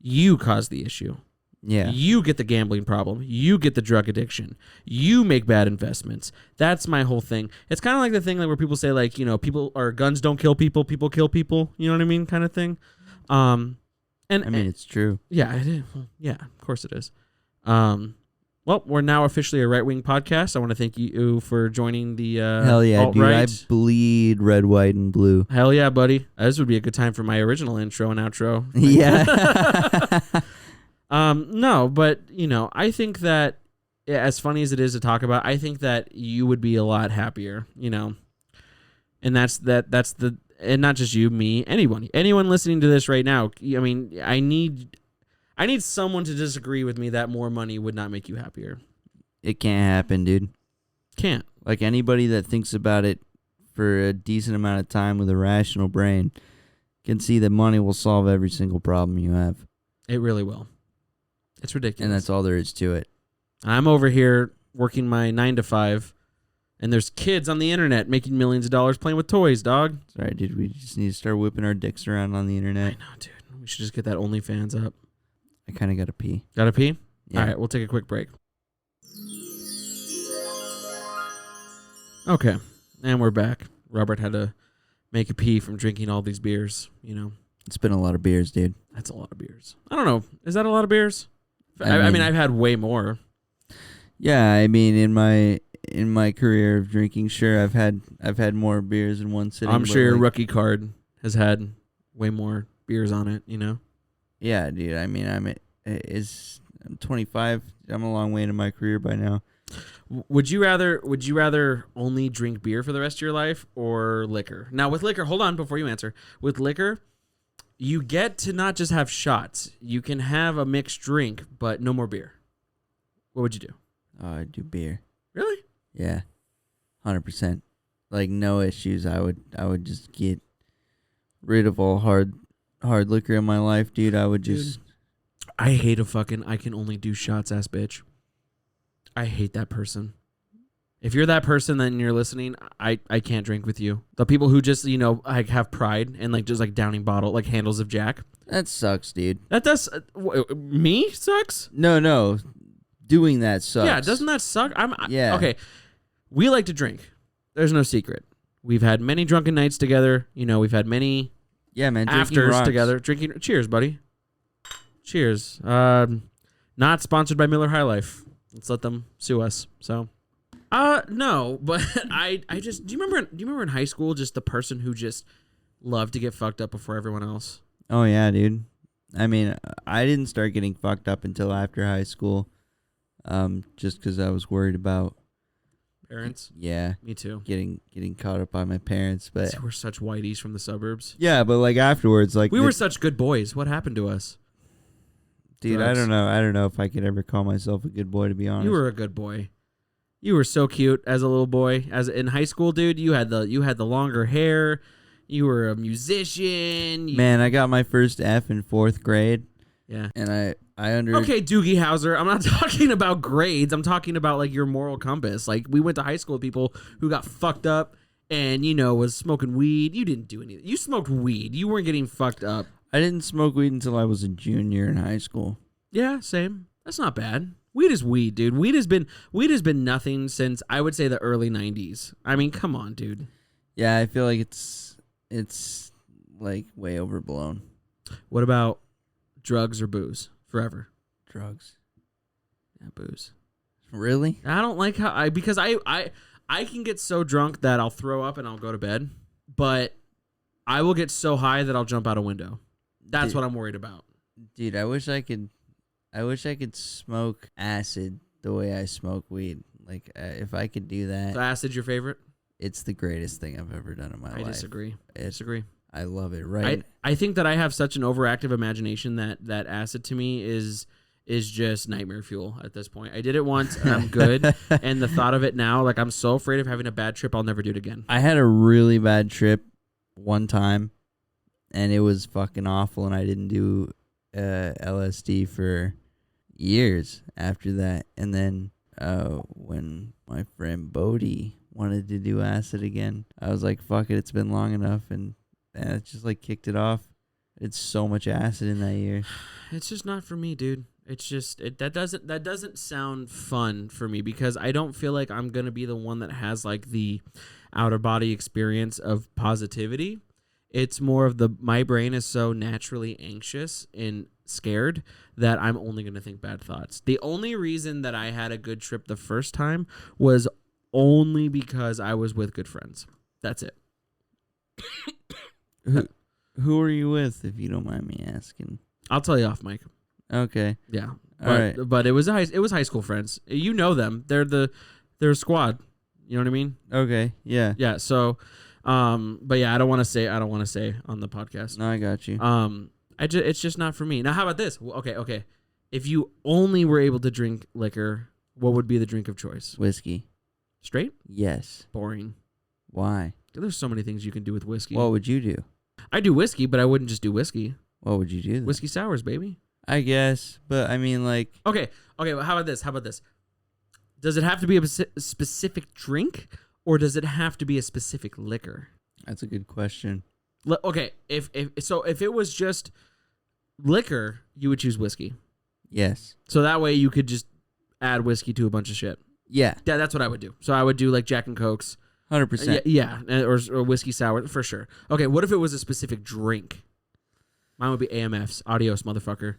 You cause the issue. Yeah. You get the gambling problem. You get the drug addiction. You make bad investments. That's my whole thing. It's kind of like the thing where people say like, people or guns don't kill people. People kill people. You know what I mean? Kind of thing. It's true. Yeah. Yeah, of course it is. Well, we're now officially a right-wing podcast. I want to thank you for joining the Hell yeah, alt-right. Dude. I bleed red, white, and blue. Hell yeah, buddy. This would be a good time for my original intro and outro. Yeah. No, but, I think that as funny as it is to talk about, I think that you would be a lot happier, and that's the, and not just you, me, anyone listening to this right now. I mean, I need someone to disagree with me that more money would not make you happier. It can't happen, dude. Can't. Like anybody that thinks about it for a decent amount of time with a rational brain can see that money will solve every single problem you have. It really will. It's ridiculous. And that's all there is to it. I'm over here working my 9 to 5, and there's kids on the internet making millions of dollars playing with toys, dog. That's right, dude. We just need to start whipping our dicks around on the internet. I know, dude. We should just get that OnlyFans up. I kind of got to pee. Gotta pee? Yeah. All right, we'll take a quick break. Okay, and we're back. Robert had to make a pee from drinking all these beers, you know. It's been a lot of beers, dude. That's a lot of beers. I don't know. Is that a lot of beers? I I mean, mean, I've had way more. Yeah, I mean, in my career of drinking, sure, I've had more beers in one sitting. I'm but, sure your like, rookie card has had way more beers on it, you know? Yeah, dude. I mean, I'm 25. I'm a long way into my career by now. Would you rather only drink beer for the rest of your life or liquor? Now with liquor, hold on before you answer. With liquor, you get to not just have shots. You can have a mixed drink, but no more beer. What would you do? Oh, I'd do beer. Really? Yeah, 100%. Like no issues. I would just get rid of all hard liquor in my life, dude. I would just. I hate a fucking I can only do shots ass bitch. I hate that person. If you're that person, then you're listening, I can't drink with you. The people who just, you know, like have pride and like just like downing bottle, like handles of Jack. That sucks, dude. That does, me sucks? No. Doing that sucks. Yeah, doesn't that suck? Yeah. Okay, we like to drink. There's no secret. We've had many drunken nights together. You know, we've had many man. afters rocks. together. Drinking. Cheers, buddy. Cheers. Not sponsored by Miller High Life. Let's let them sue us. So, no, but I just do you remember in high school just the person who just loved to get fucked up before everyone else? Oh yeah, dude. I mean, I didn't start getting fucked up until after high school, just because I was worried about Parents? Yeah, Me too. getting caught up by my parents. But We're such whiteys from the suburbs. yeah, but like afterwards, like We were such good boys. What happened to us? dude, drugs. I don't know if I could ever call myself a good boy, to be honest. You were a good boy. You were so cute as a little boy. As in high school, dude, you had the longer hair. You were a musician. Man, I got my first F in 4th grade. Yeah. And I under Okay, Doogie Howser. I'm not talking about grades. I'm talking about like your moral compass. Like we went to high school with people who got fucked up and was smoking weed. You didn't do anything. You smoked weed. You weren't getting fucked up. I didn't smoke weed until I was a junior in high school. Yeah, same. That's not bad. Weed is weed, dude. Weed has been nothing since I would say the early 90s. I mean, come on, dude. Yeah, I feel like it's like way overblown. What about drugs or booze? Forever. Drugs. Yeah, booze. Really? I don't like how because I can get so drunk that I'll throw up and I'll go to bed, but I will get so high that I'll jump out a window. That's what I'm worried about. Dude, I wish I could smoke acid the way I smoke weed. Like if I could do that. So acid your favorite? It's the greatest thing I've ever done in my life. I disagree. I love it. Right. I think that I have such an overactive imagination that acid to me is just nightmare fuel at this point. I did it once and I'm good. And the thought of it now, like I'm so afraid of having a bad trip, I'll never do it again. I had a really bad trip one time and it was fucking awful, and I didn't do LSD for years after that. And then when my friend Bodie wanted to do acid again, I was like, fuck it, it's been long enough, and it just like kicked it off. It's so much acid in that year. It's just not for me, dude. It's just that doesn't sound fun for me because I don't feel like I'm gonna be the one that has like the out of body experience of positivity. It's more of my brain is so naturally anxious and scared that I'm only gonna think bad thoughts. The only reason that I had a good trip the first time was only because I was with good friends. That's it. Who are you with, if you don't mind me asking? I'll tell you off, Mike. Okay. Yeah. Right. But it was high school friends. You know them. They're a squad. You know what I mean? Okay. Yeah. Yeah. So, but yeah, I don't want to say on the podcast. No, I got you. It's just not for me. Now, how about this? Okay. If you only were able to drink liquor, what would be the drink of choice? Whiskey. Straight? Yes. Boring. Why? There's so many things you can do with whiskey. What would you do? I do whiskey, but I wouldn't just do whiskey. What would you do then? Whiskey sours, baby. I guess, but I mean, like... Okay, well, how about this? Does it have to be a specific drink, or does it have to be a specific liquor? That's a good question. Okay, if it was just liquor, you would choose whiskey. Yes. So that way you could just add whiskey to a bunch of shit. Yeah. Yeah, that's what I would do. So I would do like Jack and Cokes. 100%. Yeah, or whiskey sour for sure. Okay, what if it was a specific drink? Mine would be AMFs. Adios, motherfucker.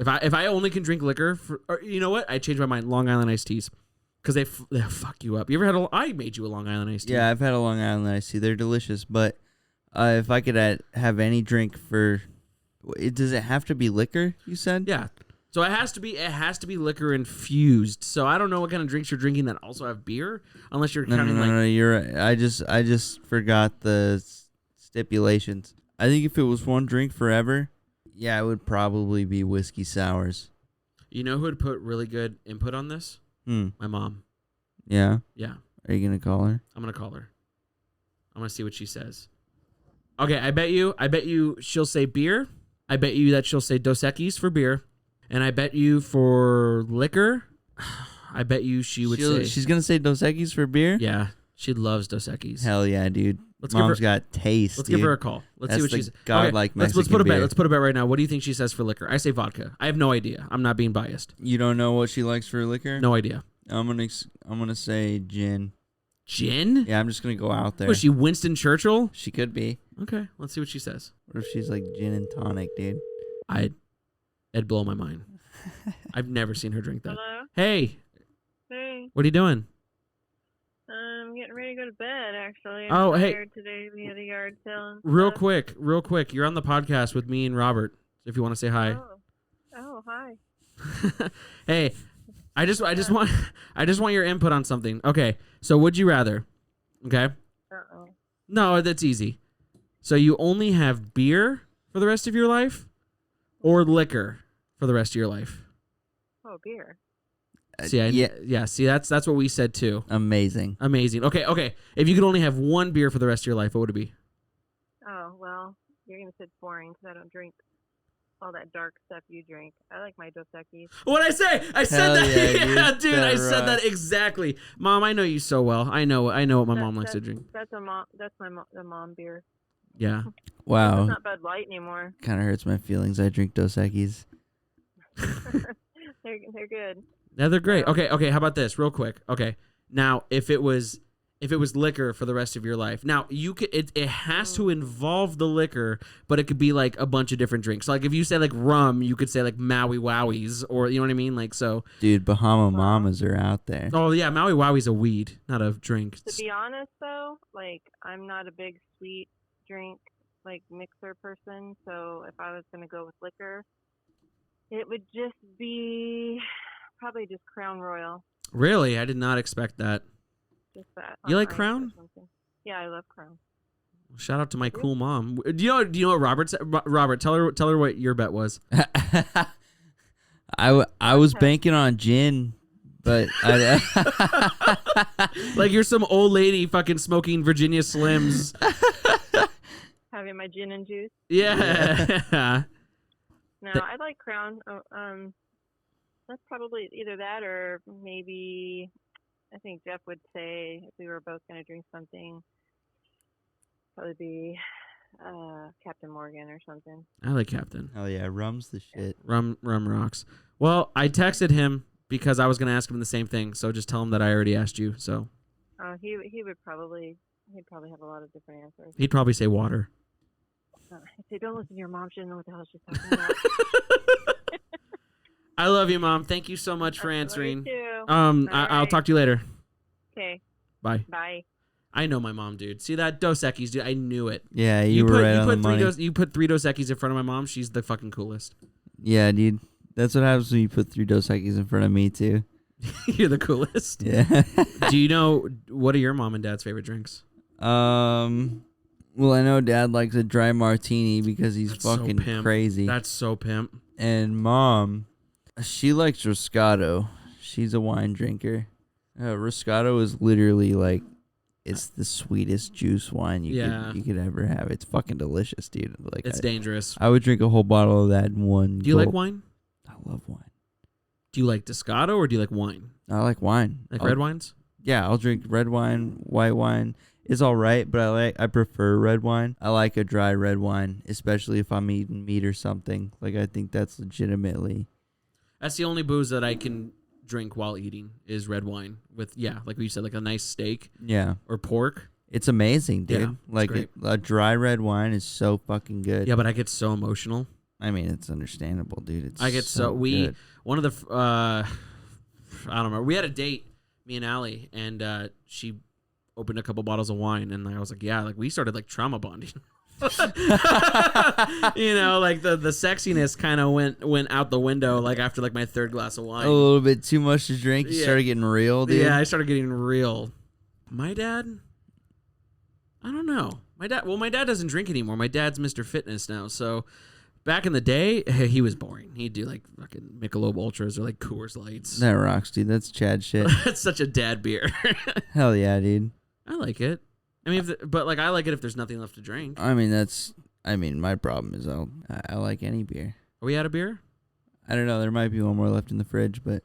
If I only can drink liquor, or you know what? I changed my mind. Long Island iced teas, because they fuck you up. You ever had I made you a Long Island iced tea. Yeah, I've had a Long Island iced tea. They're delicious, but if I could have any drink does it have to be liquor? You said. Yeah. So it has to be liquor infused. So I don't know what kind of drinks you're drinking that also have beer, unless you're counting No, you're right. I just forgot the stipulations. I think if it was one drink forever, yeah, it would probably be whiskey sours. You know who would put really good input on this? My mom. Yeah. Yeah. Are you gonna call her? I'm gonna call her. I'm gonna see what she says. Okay, I bet you she'll say beer. I bet you that she'll say Dos Equis for beer. And I bet you for liquor, I bet you she would say... She's going to say Dos Equis for beer? Yeah, she loves Dos Equis. Hell yeah, dude. Mom's got taste, Let's dude. give her a call. Let's see what she's... Godlike Mexican let's put a bet. beer. Let's put a bet right now. What do you think she says for liquor? I say vodka. I have no idea. I'm not being biased. You don't know what she likes for liquor? No idea. I'm gonna say gin. Gin? Yeah, I'm just gonna go out there. Was she Winston Churchill? She could be. Okay, let's see what she says. What if she's like gin and tonic, dude? It'd blow my mind. I've never seen her drink that. Hello? Hey, Hey, what are you doing? I'm getting ready to go to bed, actually. Oh, I'm hey. tired today. We had a yard sale. and Real stuff. quick. You're on the podcast with me and Robert. If you want to say hi. Oh, hi. Hey, I just want your input on something. Okay, so would you rather? Okay. Uh-oh. No, that's easy. So you only have beer for the rest of your life, or liquor for the rest of your life? Oh, beer. See, yeah. See, that's what we said too. Amazing. Okay. If you could only have one beer for the rest of your life, what would it be? Oh, well, you're going to say it's boring because I don't drink all that dark stuff you drink. I like my Dos Equis. What'd I say? I said Hell that. yeah, Dude, I said that exactly. Mom, I know you so well. I know what my mom likes to drink. That's the mom beer. Yeah. Wow. It's not Bud Light anymore. Kind of hurts my feelings. I drink Dos Equis. They're good. Yeah, they're great. Yeah. Okay. How about this, real quick? Okay. Now, if it was liquor for the rest of your life, now you could. It has to involve the liquor, but it could be like a bunch of different drinks. Like if you say like rum, you could say like Maui Wowies, or you know what I mean. Like so. Dude, Bahama Mamas are out there. Oh yeah, Maui Wowie's a weed, not a drink. To be honest, though, like I'm not a big sweet drink like mixer person. So if I was gonna go with liquor, it would just be probably just Crown Royal. Really, I did not expect that. Just that. You on like ice or Crown? something. Yeah, I love Crown. Shout out to my cool mom. Do you know what Robert said? Robert, tell her what your bet was. I was banking on gin, but Like you're some old lady fucking smoking Virginia Slims. Having my gin and juice. Yeah. No, I like Crown. That's probably either that or maybe I think Jeff would say if we were both going to drink something, probably be Captain Morgan or something. I like Captain. hell yeah, rum's the shit. Rum rocks. Well, I texted him because I was going to ask him the same thing. So just tell him that I already asked you. So He would probably have a lot of different answers. he'd probably say water. I'd say, don't listen to your mom. She doesn't know what the hell she's talking about. I love you, Mom. Thank you so much for answering. Too. I'll right. talk to you later. Okay. Bye. Bye. I know my mom, dude. See that Dos Equis, dude? I knew it. Yeah, you were right on the money. You put 3 Dos Equis in front of my mom. She's the fucking coolest. Yeah, dude. That's what happens when you put 3 Dos Equis in front of me, too. You're the coolest. Yeah. Do you know what are your mom and dad's favorite drinks? Well, I know Dad likes a dry martini because he's That's so fucking pimp. crazy. That's so pimp. And Mom, she likes Roscato. She's a wine drinker. Roscato is literally like, it's the sweetest juice wine you could ever have. It's fucking delicious, dude. Like It's dangerous. I would drink a whole bottle of that in one. Do you like gulp. wine? I love wine. Do you like Descato or do you like wine? I like wine. Like red wines? Yeah, I'll drink red wine, white wine. It's all right, but I prefer red wine. I like a dry red wine, especially if I'm eating meat or something. Like I think that's legitimately. That's the only booze that I can drink while eating is red wine with, like you said, like a nice steak. Yeah. Or pork. It's amazing, dude. Yeah, like a dry red wine is so fucking good. Yeah, but I get so emotional. I mean, it's understandable, dude. I get so good. One of the I don't remember. We had a date, me and Allie, and she opened a couple bottles of wine, and I was like, yeah, like we started like trauma bonding. You know, like the sexiness kind of went out the window like after like my third glass of wine. A little bit too much to drink. You started getting real, dude. Yeah, I started getting real. My dad, I don't know. My dad doesn't drink anymore. My dad's Mr. Fitness now. So back in the day, he was boring. He'd do like fucking Michelob Ultras or like Coors Lights. That rocks, dude. That's Chad shit. That's such a dad beer. Hell yeah, dude. I like it. I mean, but like I like it if there's nothing left to drink. I mean, my problem is I like any beer. Are we out of beer? I don't know. There might be one more left in the fridge, but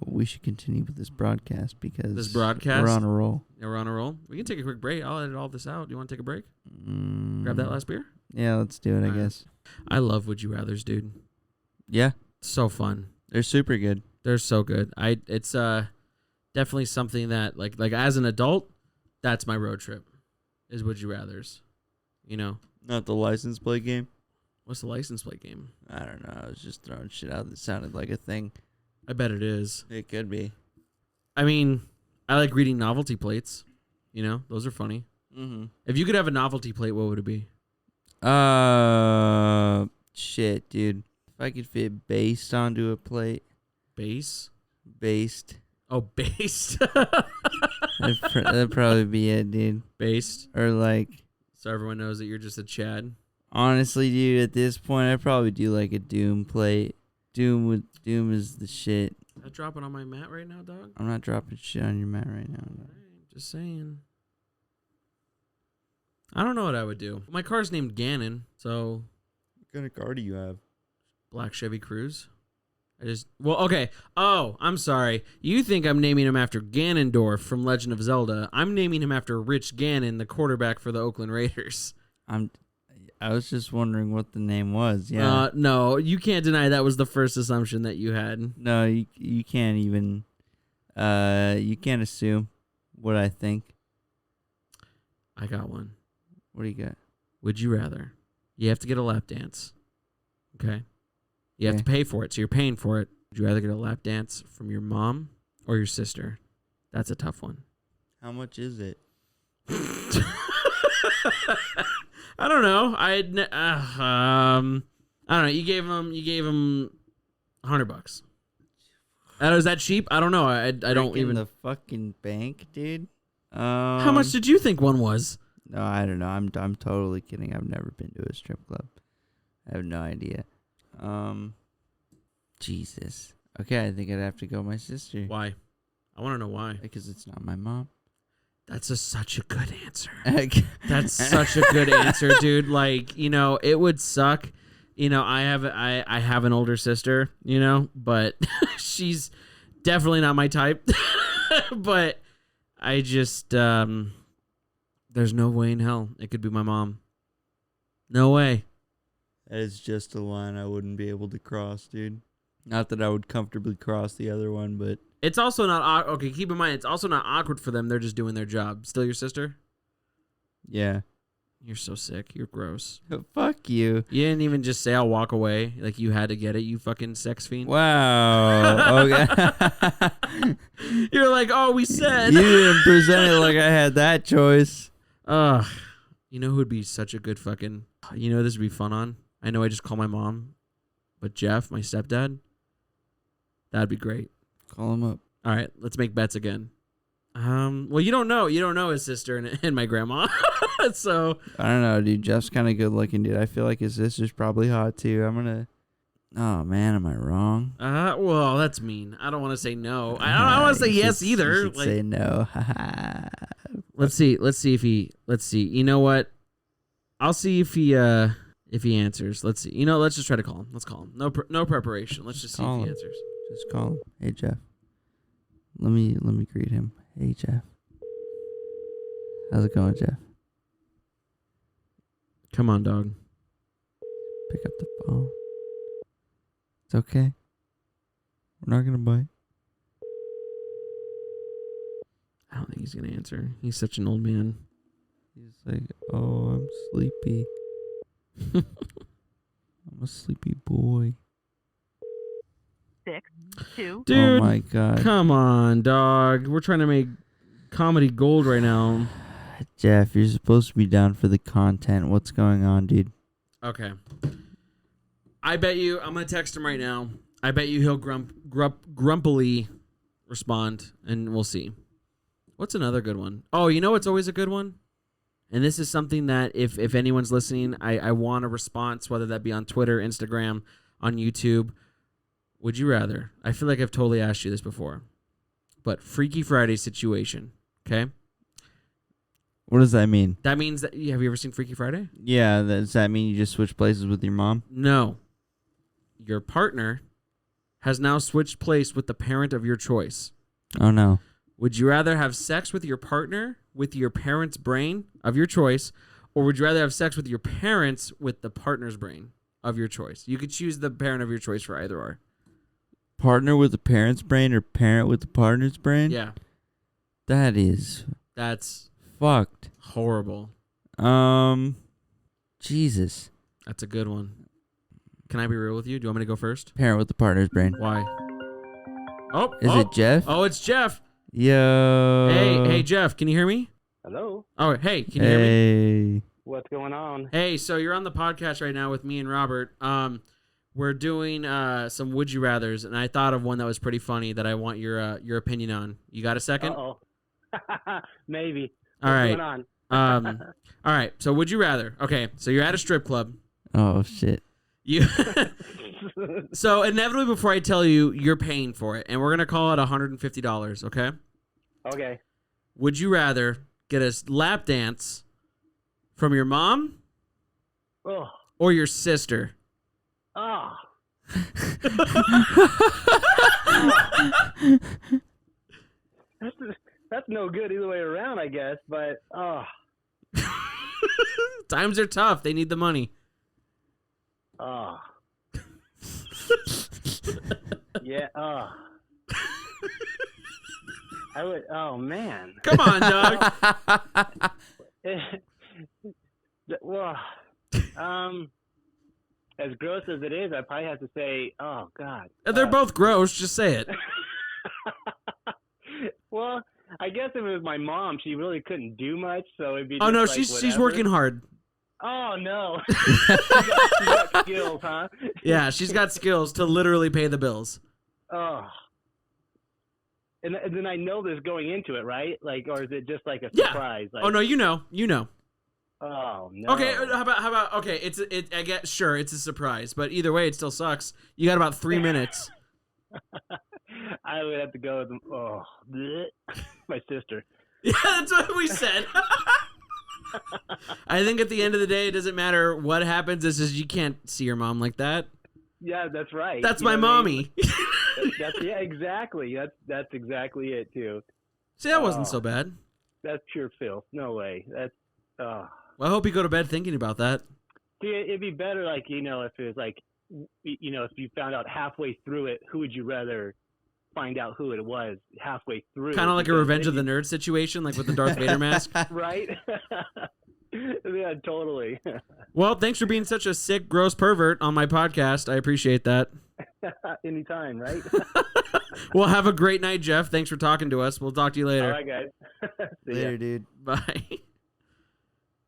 we should continue with this broadcast because we're on a roll. Yeah, we're on a roll. We can take a quick break. I'll edit all this out. Do you want to take a break? Grab that last beer? Yeah, let's do it, I guess. I love Would You Rathers, dude. Yeah. So fun. They're super good. They're so good. It's definitely something that like as an adult, that's my road trip. Is Would You Rathers. You know? Not the license plate game? What's the license plate game? I don't know. I was just throwing shit out that sounded like a thing. I bet it is. It could be. I mean, I like reading novelty plates. You know, those are funny. Mm-hmm. If you could have a novelty plate, what would it be? Shit, dude. If I could fit based onto a plate. Base? Based. Oh, based. That'd probably be it, dude. Based. Or like. So everyone knows that you're just a Chad. Honestly, dude, at this point, I'd probably do like a Doom plate. Doom is the shit. Is that dropping on my mat right now, dog? I'm not dropping shit on your mat right now. Right, just saying. I don't know what I would do. My car's named Gannon, so. What kind of car do you have? Black Chevy Cruze. Okay. Oh, I'm sorry. You think I'm naming him after Ganondorf from Legend of Zelda. I'm naming him after Rich Gannon, the quarterback for the Oakland Raiders. I was just wondering what the name was. Yeah. No, you can't deny that was the first assumption that you had. No, you can't even. You can't assume what I think. I got one. What do you got? Would you rather? You have to get a lap dance. Okay. You have to pay for it, so you're paying for it. Would you rather get a lap dance from your mom or your sister? That's a tough one. How much is it? I don't know. I don't know. You gave him $100. Is that cheap? I don't know. I don't even. The fucking bank, dude. How much did you think one was? No, I don't know. I'm totally kidding. I've never been to a strip club. I have no idea. Jesus. Okay, I think I'd have to go with my sister. Why? I want to know why. Because it's not my mom. That's such a good answer. That's such a good answer, dude. Like, you know, it would suck. You know, I have an older sister, you know, but she's definitely not my type. But I just there's no way in hell it could be my mom. No way. That is just a line I wouldn't be able to cross, dude. Not that I would comfortably cross the other one, but... It's also not... Okay, keep in mind, it's also not awkward for them. They're just doing their job. Still your sister? Yeah. You're so sick. You're gross. Fuck you. You didn't even just say I'll walk away. Like you had to get it, you fucking sex fiend. Wow. Okay. You're like, oh, we said. You didn't present it like I had that choice. You know who would be such a good fucking... You know this would be fun on? I know I just call my mom, but Jeff, my stepdad, that'd be great. Call him up. All right, let's make bets again. Well, you don't know his sister and my grandma. So I don't know, dude. Jeff's kind of good looking, dude. I feel like his sister's probably hot too. Oh man, am I wrong? Well, that's mean. I don't want to say no. I don't want to say yes either. You should say no. Let's see if he. Let's see. You know what? I'll see if he answers. Let's see. You know, let's just try to call him. Let's call him. No preparation. Let's just see if he answers. Just call him. Hey Jeff. Let me greet him. Hey Jeff. How's it going, Jeff? Come on, dog. Pick up the phone. It's okay. We're not gonna bite. I don't think he's gonna answer. He's such an old man. He's like, oh, I'm sleepy. I'm a sleepy boy. 6, 2. Dude, oh my god. come on, dog. We're trying to make comedy gold right now. Jeff, you're supposed to be down for the content. What's going on, dude? Okay. I bet you, I'm going to text him right now. I bet you he'll grumpily respond, and we'll see. What's another good one? Oh, you know what's always a good one? And this is something that if anyone's listening, I want a response, whether that be on Twitter, Instagram, on YouTube. Would you rather? I feel like I've totally asked you this before. But Freaky Friday situation, okay? What does that mean? That means that, have you ever seen Freaky Friday? Yeah, does that mean you just switch places with your mom? No. Your partner has now switched place with the parent of your choice. Oh, no. Would you rather have sex with your partner with your parent's brain of your choice, or would you rather have sex with your parents with the partner's brain of your choice? You could choose the parent of your choice for either or. Partner with the parent's brain or parent with the partner's brain? Yeah. That's fucked. Horrible. Jesus. That's a good one. Can I be real with you? Do you want me to go first? Parent with the partner's brain. Why? Oh, Is it Jeff? Oh, it's Jeff. Yo. Hey, Jeff, can you hear me? Hello. Oh, hey, can you hear me? Hey. What's going on? Hey, so you're on the podcast right now with me and Robert. We're doing some Would You Rathers, and I thought of one that was pretty funny that I want your opinion on. You got a second? Uh-oh. Maybe. All right. What's going on? All right. So Would You Rather? Okay. So you're at a strip club. Oh, shit. You. So inevitably, before I tell you, you're paying for it, and we're gonna call it $150. Okay. Okay. Would you rather get a lap dance from your mom Oh. or your sister? Oh. That's no good either way around, I guess. But Times are tough. They need the money. Yeah. I would. Oh man. Come on, dog. Well, as gross as it is, I probably have to say, oh God. They're both gross. Just say it. Well, I guess if it was my mom, she really couldn't do much, so it'd be. Oh just no, like she's whatever. working hard. Oh no. she got skills, huh? Yeah, she's got skills to literally pay the bills. Oh. And then I know this going into it, right? Like, or is it just like a Yeah. surprise? Like, Oh no, you know. Oh no. Okay, how about okay? I guess sure it's a surprise, but either way, it still sucks. You got about 3 minutes. I would have to go with my sister. Yeah, that's what we said. I think at the end of the day, it doesn't matter what happens. It's just you can't see your mom like that. Yeah, that's right. That's You my know what I mommy. mean? Yeah, exactly. That's exactly it too. See, that wasn't so bad. That's pure filth. No way. That's. Well, I hope you go to bed thinking about that. See, it'd be better, like, if it was like, if you found out halfway through it, who would you rather find out who it was halfway through? Kind of like a Because Revenge then of the Nerds situation, like with the Darth Vader mask. Right? Yeah, totally. Well, thanks for being such a sick, gross pervert on my podcast. I appreciate that. Anytime, right? Well, have a great night, Jeff. Thanks for talking to us. We'll talk to you later. All right, guys. See ya. Later, dude. Bye.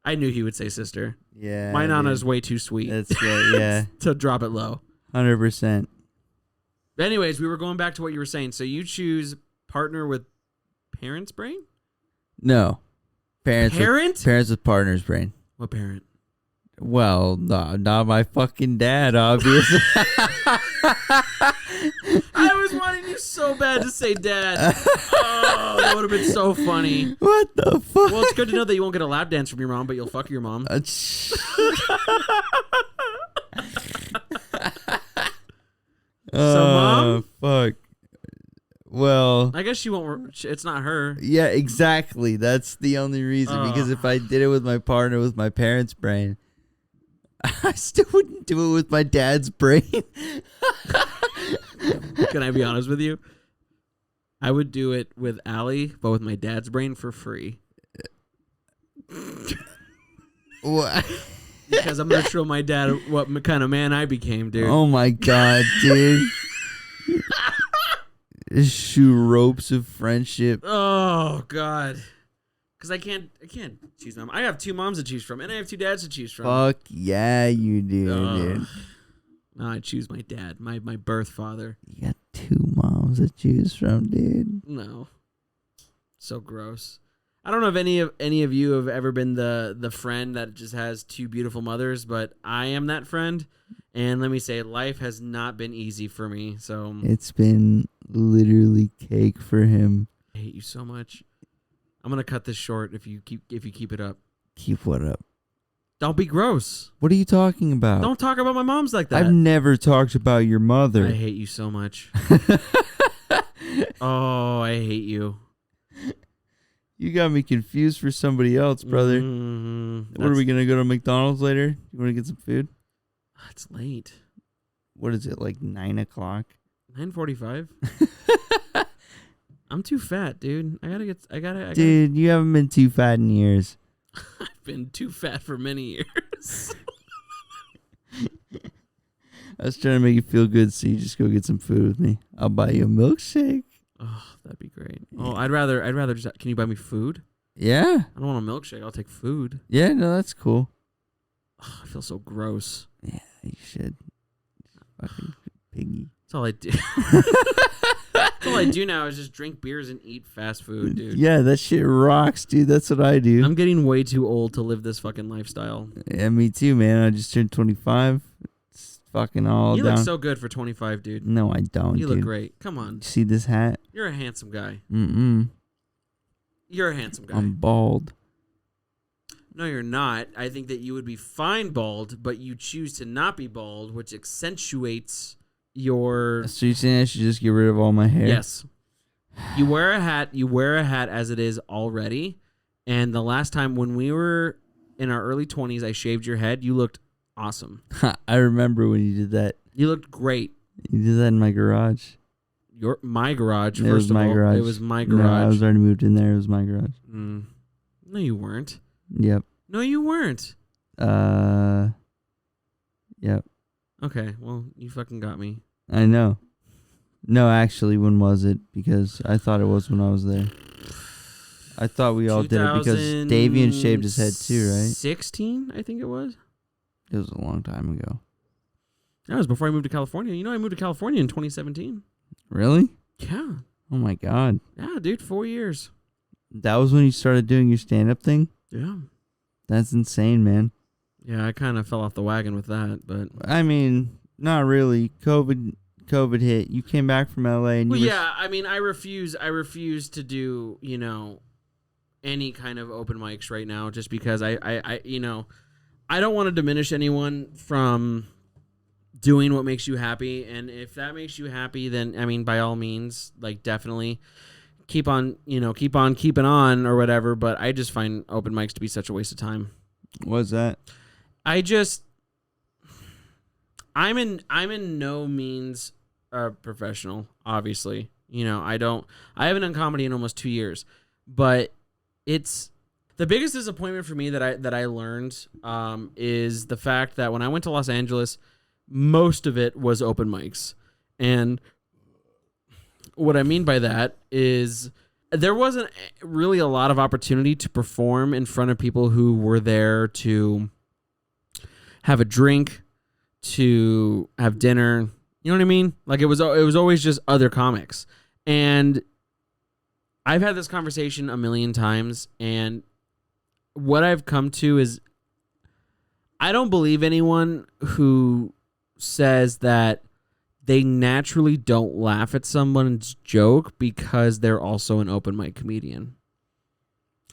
I knew he would say sister. Yeah. My Nana dude. is way too sweet That's good. Yeah. to drop it low. 100%. Anyways, we were going back to what you were saying. So you choose partner with parents' brain? No. Parents with partner's brain. What parent? Well, no, not my fucking dad, obviously. I was wanting you so bad to say dad. Oh, that would have been so funny. What the fuck? Well, it's good to know that you won't get a lap dance from your mom, but you'll fuck your mom. Mom? Fuck. Well, I guess she won't. It's not her. yeah, exactly. That's the only reason. Because if I did it with my partner with my parents' brain, I still wouldn't do it with my dad's brain. Can I be honest with you? I would do it with Allie, but with my dad's brain for free. What? Because I'm going to show my dad what kind of man I became, dude. Oh my god, dude. Shoe ropes of friendship. Oh, God. Because I can't choose them. I have 2 moms to choose from, and I have 2 dads to choose from. Fuck yeah, you do, dude. No, I choose my dad, my birth father. You got 2 moms to choose from, dude. No. So gross. I don't know if any of you have ever been the friend that just has 2 beautiful mothers, but I am that friend. And let me say, life has not been easy for me. So It's been literally cake for him. I hate you so much. I'm gonna cut this short if you keep it up. Keep what up? Don't be gross. What are you talking about? Don't talk about my moms like that. I've never talked about your mother. I hate you so much. Oh, I hate you. You got me confused for somebody else, brother. What are we gonna go to McDonald's later? You want to get some food? It's late. What is it, like 9 o'clock? 9:45. I'm too fat, dude. I gotta. Dude, you haven't been too fat in years. I've been too fat for many years. I was trying to make you feel good, so you just go get some food with me. I'll buy you a milkshake. Oh, that'd be great. Oh, I'd rather just. Can you buy me food? Yeah. I don't want a milkshake. I'll take food. Yeah, no, that's cool. Oh, I feel so gross. Yeah, you should. Fucking piggy. That's all I do. That's all I do now is just drink beers and eat fast food, dude. Yeah, that shit rocks, dude. That's what I do. I'm getting way too old to live this fucking lifestyle. Yeah, me too, man. I just turned 25. It's fucking all You down. look so good for 25, dude. No, I don't, You dude. look great. Come on. You see this hat? You're a handsome guy. Mm-mm. You're a handsome guy. I'm bald. No, you're not. I think that you would be fine bald, but you choose to not be bald, which accentuates your... So you're saying I should just get rid of all my hair? Yes. You wear a hat. You wear a hat as it is already. And the last time when we were in our early 20s, I shaved your head. You looked awesome. I remember when you did that. You looked great. You did that in my garage. My garage, It first was of my all. garage. It was my No, I garage. was already moved in there. It was my garage. No, you weren't. Yep. No, you weren't. Yep. Okay, well, you fucking got me. I know. No, actually, when was it? Because I thought it was when I was there. I thought we all did it because Davian shaved his head too, right? 16, I think it was. It was a long time ago. That was before I moved to California. You know, I moved to California in 2017. Really? Yeah. Oh my god. Yeah, dude, 4 years. That was when you started doing your stand-up thing? Yeah. That's insane, man. Yeah, I kind of fell off the wagon with that, but... I mean, not really. COVID hit. You came back from LA and Well, you yeah, I mean, I refuse to do, you know, any kind of open mics right now just because I you know, I don't want to diminish anyone from doing what makes you happy, and if that makes you happy, then, I mean, by all means, like, definitely keep on keeping on or whatever, but I just find open mics to be such a waste of time. What's that? I'm in no means a professional, obviously. You know, I haven't done comedy in almost 2 years, but it's the biggest disappointment for me that I learned is the fact that when I went to Los Angeles, most of it was open mics. And what I mean by that is there wasn't really a lot of opportunity to perform in front of people who were there to have a drink, to have dinner. You know what I mean? Like it was always just other comics. And I've had this conversation a million times, and what I've come to is I don't believe anyone who says that they naturally don't laugh at someone's joke because they're also an open mic comedian.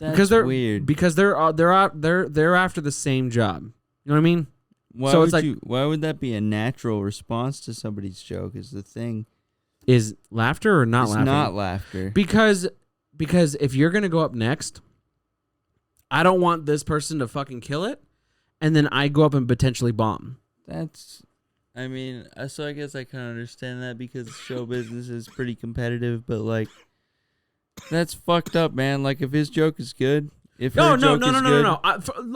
That's weird. Because they're after the same job. You know what I mean? Why would that be a natural response to somebody's joke? Is the thing. Is laughter or not it's laughing? Not laughter. Because if you're gonna go up next, I don't want this person to fucking kill it, and then I go up and potentially bomb. I mean, so I guess I kind of understand that because show business is pretty competitive, but like, that's fucked up, man. Like, if his joke is good, if her joke is good. No.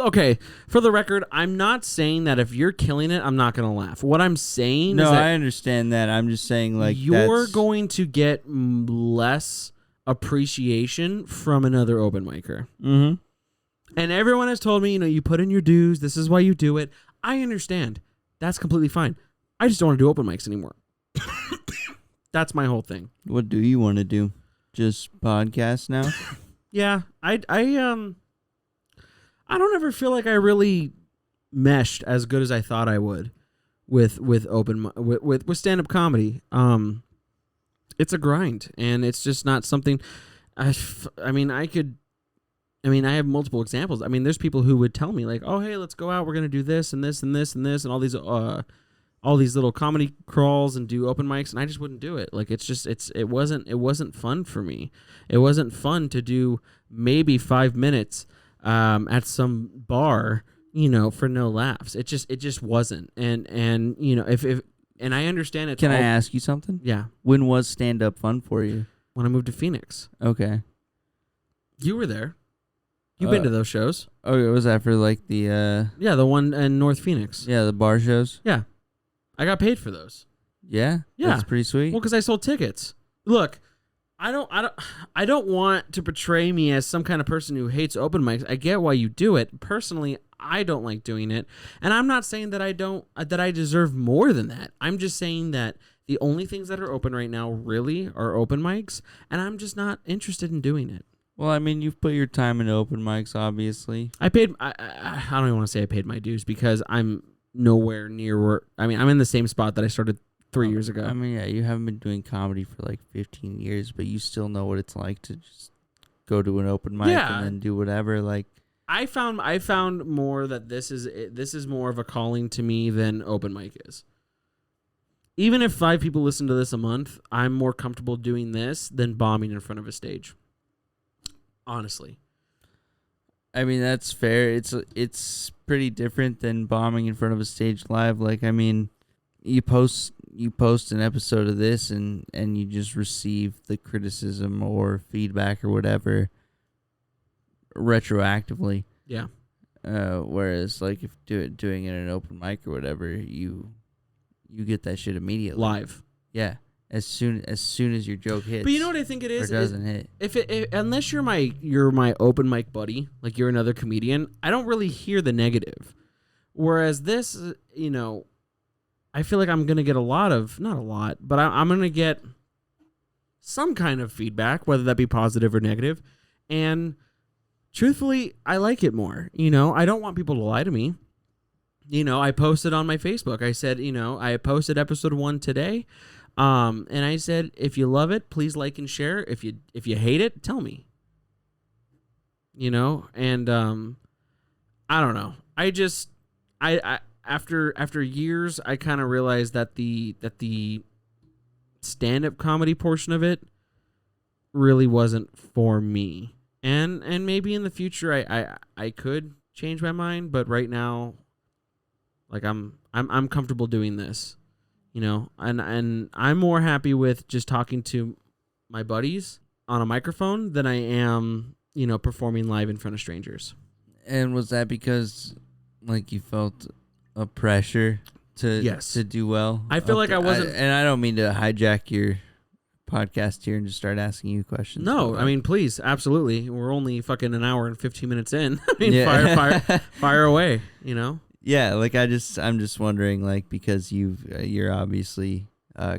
Okay, for the record, I'm not saying that if you're killing it, I'm not gonna laugh. What I'm saying is that I understand that. I'm just saying, like, you're going to get less appreciation from another open micer. Mm-hmm. And everyone has told me, you put in your dues. This is why you do it. I understand. That's completely fine. I just don't want to do open mics anymore. That's my whole thing. What do you want to do? Just podcast now? Yeah, I don't ever feel like I really meshed as good as I thought I would with stand up comedy. It's a grind, and it's just not something. I have multiple examples. I mean, there's people who would tell me like, "Oh, hey, let's go out. We're gonna do this and this and this and this and all these little comedy crawls and do open mics," and I just wouldn't do it. Like, it wasn't fun for me. It wasn't fun to do maybe 5 minutes at some bar, for no laughs. It just wasn't. And if and I understand it. Can I ask you something? Yeah. When was stand up fun for you? When I moved to Phoenix. Okay. You were there. You've been to those shows. Okay, was that for like the Yeah, the one in North Phoenix. yeah, the bar shows? Yeah. I got paid for those. Yeah? Yeah. That's pretty sweet. Well, because I sold tickets. Look, I don't want to portray me as some kind of person who hates open mics. I get why you do it. Personally, I don't like doing it. And I'm not saying that I deserve more than that. I'm just saying that the only things that are open right now really are open mics, and I'm just not interested in doing it. Well, I mean, you've put your time into open mics, obviously. I don't even want to say I paid my dues because I'm nowhere near where. I mean, I'm in the same spot that I started 3 years ago. I mean, yeah, you haven't been doing comedy for like 15 years, but you still know what it's like to just go to an open mic and then do whatever. Like, I found more that this is more of a calling to me than open mic is. Even if 5 people listen to this a month, I'm more comfortable doing this than bombing in front of a stage. Honestly. I mean, that's fair. It's pretty different than bombing in front of a stage live. Like, I mean, you post an episode of this and you just receive the criticism or feedback or whatever retroactively. Yeah. Whereas like if doing it in an open mic or whatever, you get that shit immediately. Live. Yeah. As soon as your joke hits. But you know what I think it is? Or doesn't hit. If unless you're my open mic buddy, like you're another comedian, I don't really hear the negative. Whereas this, I feel like I'm gonna get not a lot, but I'm gonna get some kind of feedback, whether that be positive or negative. And truthfully, I like it more. I don't want people to lie to me. I posted on my Facebook. I said, I posted episode 1 today. And I said, if you love it, please like and share. If you hate it, tell me. And I don't know. I after years, I kind of realized that the stand-up comedy portion of it really wasn't for me. And maybe in the future I could change my mind, but right now, like I'm comfortable doing this. And I'm more happy with just talking to my buddies on a microphone than I am, performing live in front of strangers. And was that because, like, you felt a pressure to do well? I feel like I wasn't. And I don't mean to hijack your podcast here and just start asking you questions. No, I mean, please, absolutely. We're only fucking an hour and 15 minutes in. I mean, fire away, Yeah, like I'm just wondering, like, because you're obviously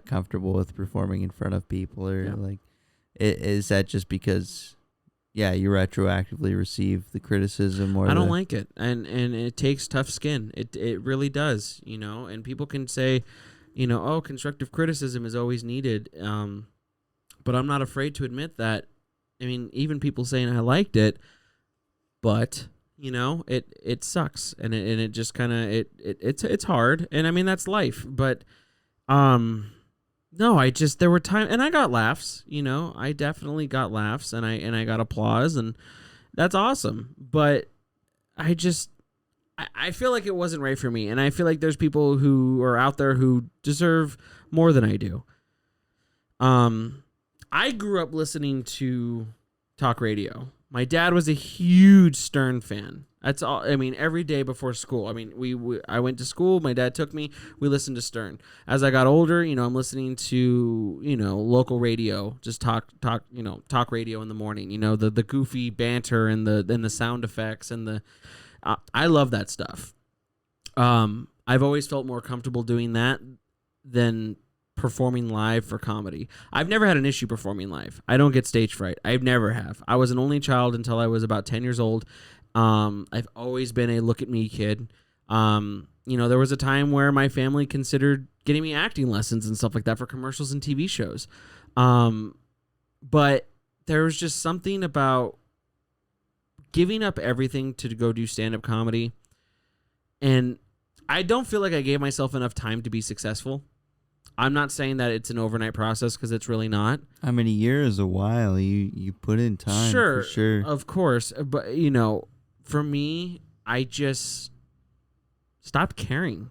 comfortable with performing in front of people, or like, is that just because, you retroactively receive the criticism, or I don't like it, and it takes tough skin. It really does, and people can say, oh, constructive criticism is always needed, but I'm not afraid to admit that. I mean, even people saying I liked it, but. It sucks, and it just kind of it's hard, and I mean that's life. But no, there were times, and I got laughs. I definitely got laughs, and I got applause, and that's awesome. But I I feel like it wasn't right for me, and I feel like there's people who are out there who deserve more than I do. I grew up listening to talk radio. My dad was a huge Stern fan. That's all. I mean, every day before school. I mean, I went to school. My dad took me. We listened to Stern. As I got older, I'm listening to local radio, just talk radio in the morning. The goofy banter and the sound effects and the. I love that stuff. I've always felt more comfortable doing that than performing live for comedy. I've never had an issue performing live. I don't get stage fright. I never have. I was an only child until I was about 10 years old. I've always been a look at me kid. There was a time where my family considered getting me acting lessons and stuff like that for commercials and TV shows. But there was just something about giving up everything to go do stand-up comedy. And I don't feel like I gave myself enough time to be successful. I'm not saying that it's an overnight process because it's really not. I mean, a year is a while. You put in time, for sure. Of course. But, for me, I just stopped caring.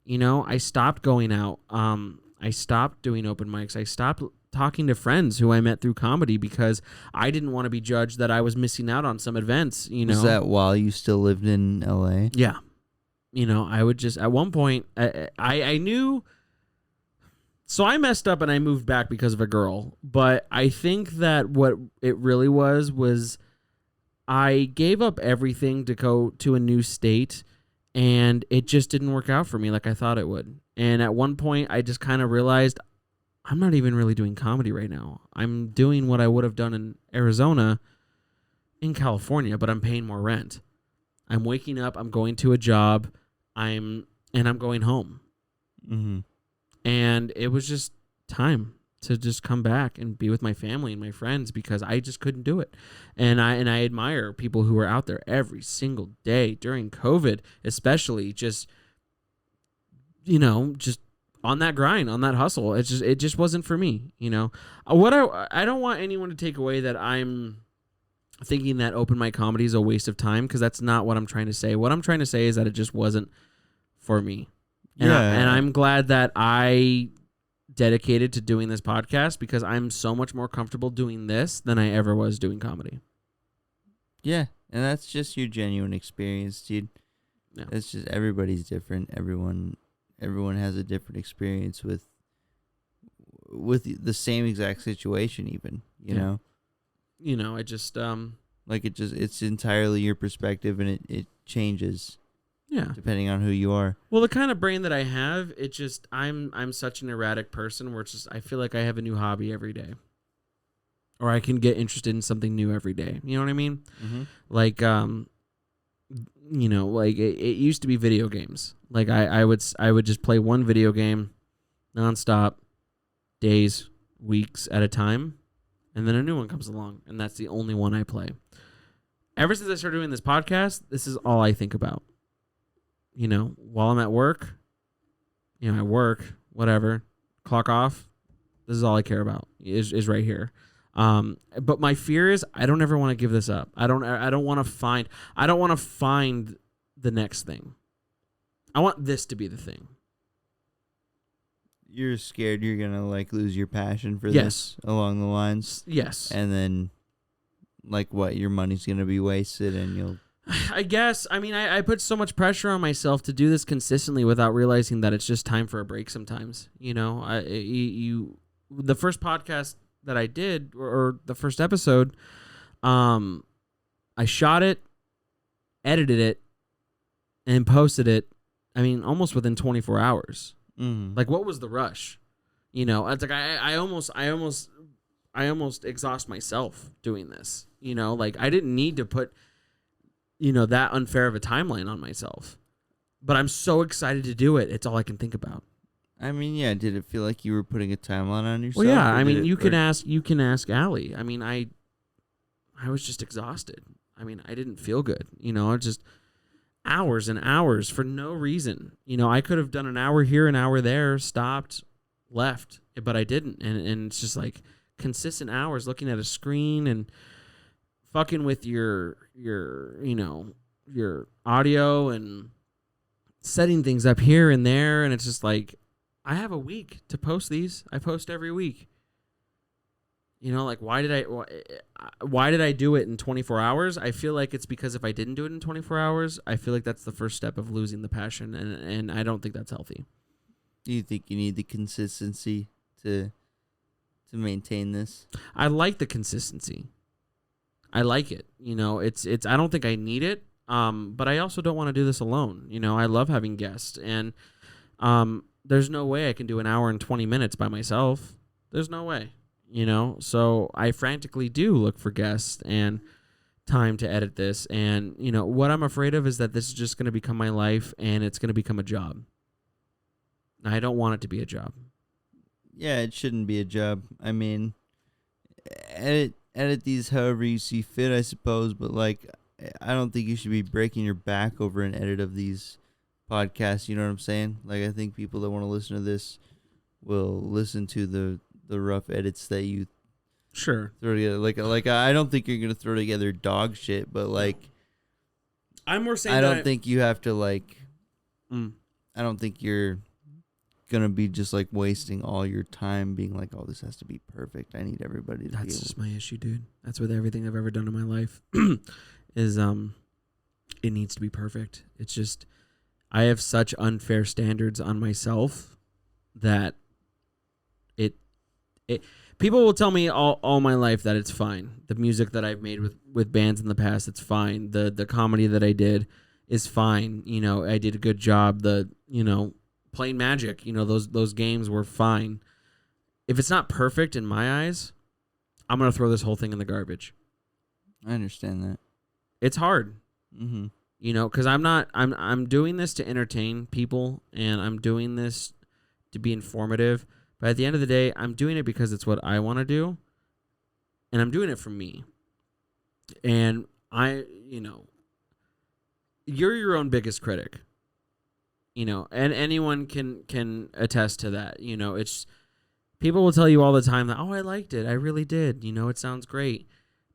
I stopped going out. I stopped doing open mics. I stopped talking to friends who I met through comedy because I didn't want to be judged that I was missing out on some events, Was that while you still lived in L.A.? Yeah. I would just, at one point, I knew... So I messed up and I moved back because of a girl. But I think that what it really was I gave up everything to go to a new state, and it just didn't work out for me like I thought it would. And at one point, I just kind of realized I'm not even really doing comedy right now. I'm doing what I would have done in Arizona, in California, but I'm paying more rent. I'm waking up, I'm going to a job, I'm going home. Mm-hmm. And it was just time to just come back and be with my family and my friends because I just couldn't do it. And I admire people who are out there every single day during COVID, especially just on that grind, on that hustle. It just wasn't for me, What I don't want anyone to take away that I'm thinking that open mic comedy is a waste of time, because that's not what I'm trying to say. What I'm trying to say is that it just wasn't for me. And, I'm glad that I dedicated to doing this podcast, because I'm so much more comfortable doing this than I ever was doing comedy. Yeah, and that's just your genuine experience, dude. Yeah. It's just, everybody's different. Everyone has a different experience with the same exact situation, even, you know? I just... it's entirely your perspective, and it changes. Yeah. Depending on who you are. Well, the kind of brain that I have, it just, I'm such an erratic person where it's just, I feel like I have a new hobby every day. Or I can get interested in something new every day. You know what I mean? Mm-hmm. Like, it used to be video games. Like I would just play one video game nonstop, days, weeks at a time. And then a new one comes along, and that's the only one I play. Ever since I started doing this podcast, this is all I think about. While I'm at work, I work, whatever, clock off. This is all I care about is right here. But my fear is I don't ever want to give this up. I don't want to find the next thing. I want this to be the thing. You're scared you're going to lose your passion for this along the lines. Yes. And then your money's going to be wasted, and you'll... I guess. I mean, I put so much pressure on myself to do this consistently without realizing that it's just time for a break sometimes. The first podcast that I did, or the first episode, I shot it, edited it, and posted it, almost within 24 hours. Mm-hmm. What was the rush? It's like I almost exhaust myself doing this. I didn't need to put... that unfair of a timeline on myself. But I'm so excited to do it. It's all I can think about. Did it feel like you were putting a timeline on yourself? Well, yeah. You can ask Allie. I was just exhausted. I didn't feel good. Just hours and hours for no reason. I could have done an hour here, an hour there, stopped, left, but I didn't. And it's just consistent hours looking at a screen and fucking with your your audio and setting things up here and there, and it's just like, I have a week to post these. I post every week. You know, like, why did I do it in 24 hours? I feel like it's because if I didn't do it in 24 hours, I feel like that's the first step of losing the passion, and I don't think that's healthy. Do you think you need the consistency to maintain this? I like the consistency. I like it. You know, it's I don't think I need it. But I also don't want to do this alone. You know, I love having guests, and there's no way I can do an hour and 20 minutes by myself. There's no way, you know? So I frantically do look for guests and time to edit this. And, you know, what I'm afraid of is that this is just going to become my life and it's going to become a job. I don't want it to be a job. Yeah, it shouldn't be a job. I mean, edit these however you see fit, I suppose, but like, I don't think you should be breaking your back over an edit of these podcasts. You know what I'm saying? Like, I think people that want to listen to this will listen to the rough edits that you Sure throw together. Like I don't think you're gonna throw together dog shit, but like, I'm more saying I don't think you have to like. Mm. I don't think you're gonna be just like wasting all your time being like, oh, this has to be perfect. I need everybody to. That's just my issue, dude. That's with everything I've ever done in my life. Is it needs to be perfect. It's just I have such unfair standards on myself that it people will tell me all my life that it's fine. The music that I've made with bands in the past, it's fine. The comedy that I did is fine. You know, I did a good job. Playing Magic, you know, those games were fine. If it's not perfect in my eyes, I'm gonna throw this whole thing in the garbage. I understand that. It's hard, Mm-hmm. you know, because I'm doing this to entertain people, and I'm doing this to be informative. But at the end of the day, I'm doing it because it's what I want to do, and I'm doing it for me. And you're your own biggest critic, you know, and anyone can attest to that. You know, it's people will tell you all the time that, oh, I liked it, I really did. You know, it sounds great,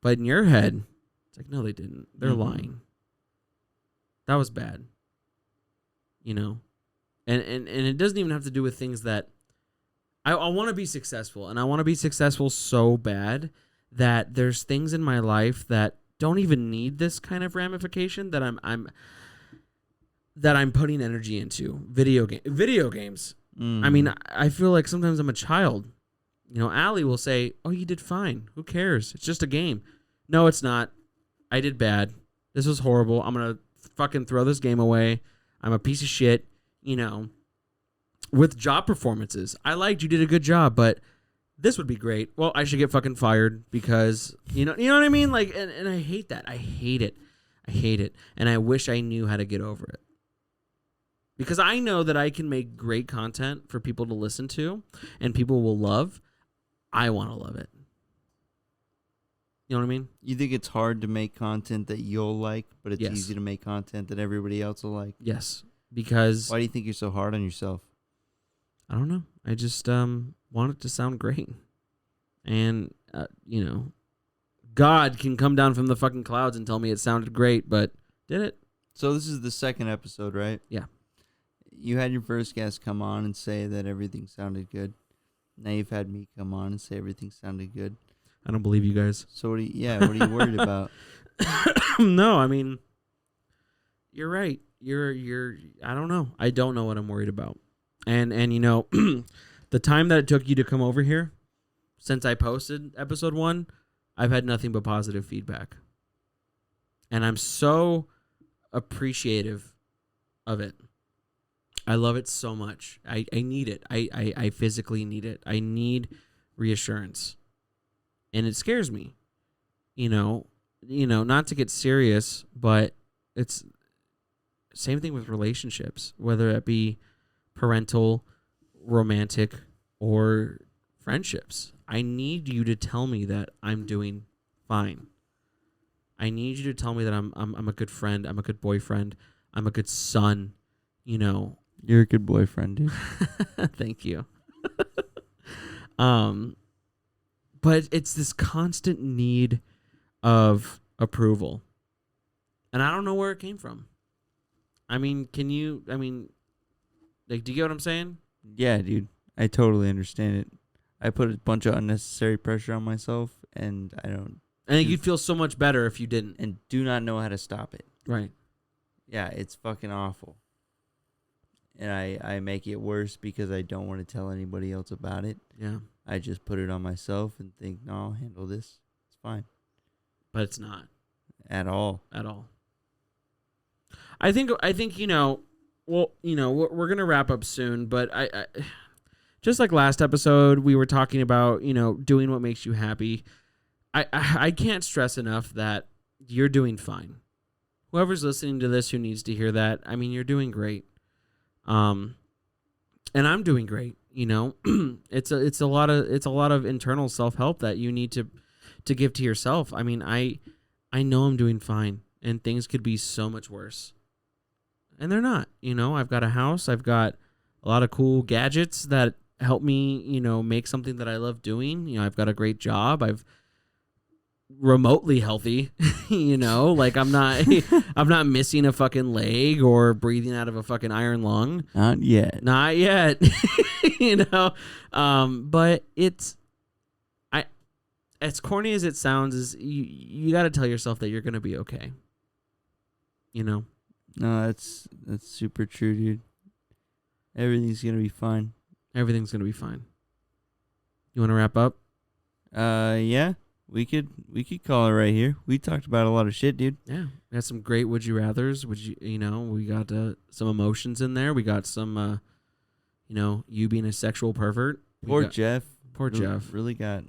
but in your head, it's like, no, they didn't. They're lying. That was bad. You know? And it doesn't even have to do with things that I want to be successful, and I want to be successful so bad that there's things in my life that don't even need this kind of ramification that I'm putting energy into. Video games. I mean, I feel like sometimes I'm a child. You know, Allie will say, "Oh, you did fine. Who cares? It's just a game." No, it's not. I did bad. This was horrible. I'm going to fucking throw this game away. I'm a piece of shit, you know. With job performances, I liked you did a good job, but this would be great. Well, I should get fucking fired because, you know what I mean? Like, and I hate that. I hate it. I hate it. And I wish I knew how to get over it. Because I know that I can make great content for people to listen to and people will love. I want to love it. You know what I mean? You think it's hard to make content that you'll like, but it's Yes. easy to make content that everybody else will like? Yes. Because Why do you think you're so hard on yourself? I don't know. I just want it to sound great. And, you know, God can come down from the fucking clouds and tell me it sounded great, but did it? So this is the second episode, right? Yeah. You had your first guest come on and say that everything sounded good. Now you've had me come on and say everything sounded good. I don't believe you guys. So what are you worried about? No, I mean, you're right. I don't know. I don't know what I'm worried about. And you know, the time that it took you to come over here, since I posted episode 1, I've had nothing but positive feedback. And I'm so appreciative of it. I love it so much. I need it. I physically need it. I need reassurance. And it scares me. You know, not to get serious, but it's same thing with relationships, whether it be parental, romantic, or friendships. I need you to tell me that I'm doing fine. I need you to tell me that I'm a good friend, I'm a good boyfriend, I'm a good son, you know. You're a good boyfriend, dude. Thank you. But it's this constant need of approval. And I don't know where it came from. I mean, do you get what I'm saying? Yeah, dude. I totally understand it. I put a bunch of unnecessary pressure on myself, and I don't. I think you'd feel so much better if you didn't. And do not know how to stop it. Right. Yeah, it's fucking awful. And I make it worse because I don't want to tell anybody else about it. Yeah. I just put it on myself and think, no, I'll handle this. It's fine. But it's not. At all. At all. I think we're going to wrap up soon, but I just like last episode, we were talking about, doing what makes you happy. I can't stress enough that you're doing fine. Whoever's listening to this who needs to hear that, I mean, you're doing great. And I'm doing great. It's a lot of internal self-help that you need to give to yourself. I mean, I know I'm doing fine, and things could be so much worse. And they're not. I've got a house, I've got a lot of cool gadgets that help me, make something that I love doing. I've got a great job. I've remotely healthy, like I'm not missing a fucking leg or breathing out of a fucking iron lung. Not yet. But it's as corny as it sounds, is you got to tell yourself that you're going to be okay. No, that's super true, dude. Everything's going to be fine. Everything's going to be fine. You want to wrap up? Yeah. We could call it right here. We talked about a lot of shit, dude. Yeah, we got some great would you rathers. We got some emotions in there. We got some, you being a sexual pervert. Poor Jeff. Jeff really got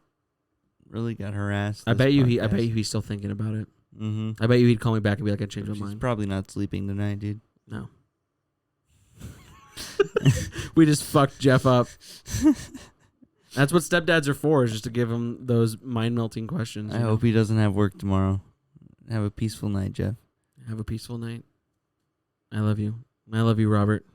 harassed. I bet you he's still thinking about it. Mm-hmm. I bet you he'd call me back and be like, I changed my mind. He's probably not sleeping tonight, dude. No. We just fucked Jeff up. That's what stepdads are for, is just to give him those mind-melting questions. I hope he doesn't have work tomorrow. Have a peaceful night, Jeff. Have a peaceful night. I love you. I love you, Robert.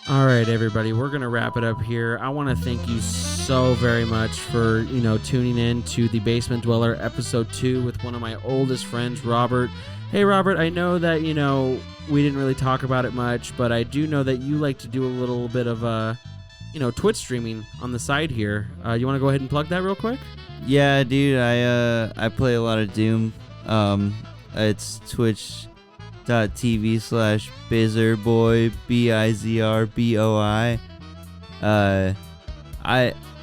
All right, everybody, we're going to wrap it up here. I want to thank you so very much for, tuning in to the Basement Dweller episode 2 with one of my oldest friends, Robert. Hey, Robert, I know that, we didn't really talk about it much, but I do know that you like to do a little bit of, Twitch streaming on the side here. You want to go ahead and plug that real quick? Yeah, dude, I play a lot of Doom. It's twitch.tv/bizerboy, BIZRBOI.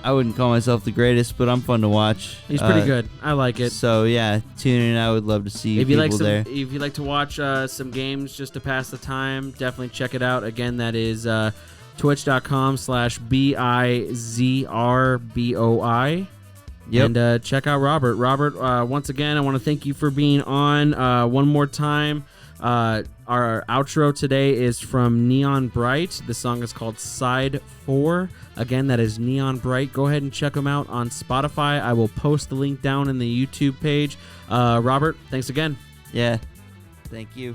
I wouldn't call myself the greatest, but I'm fun to watch. He's pretty good. I like it. So yeah, tune in. I would love to see people there. If you like to watch some games just to pass the time, definitely check it out. Again, that is twitch.com/BIZRBOI. Yep. And check out Robert. Robert, once again, I want to thank you for being on one more time. Our outro today is from Neon Bright. The song is called Side 4. Again, that is Neon Bright. Go ahead and check them out on Spotify. I will post the link down in the YouTube page. Robert, thanks again. Yeah. Thank you.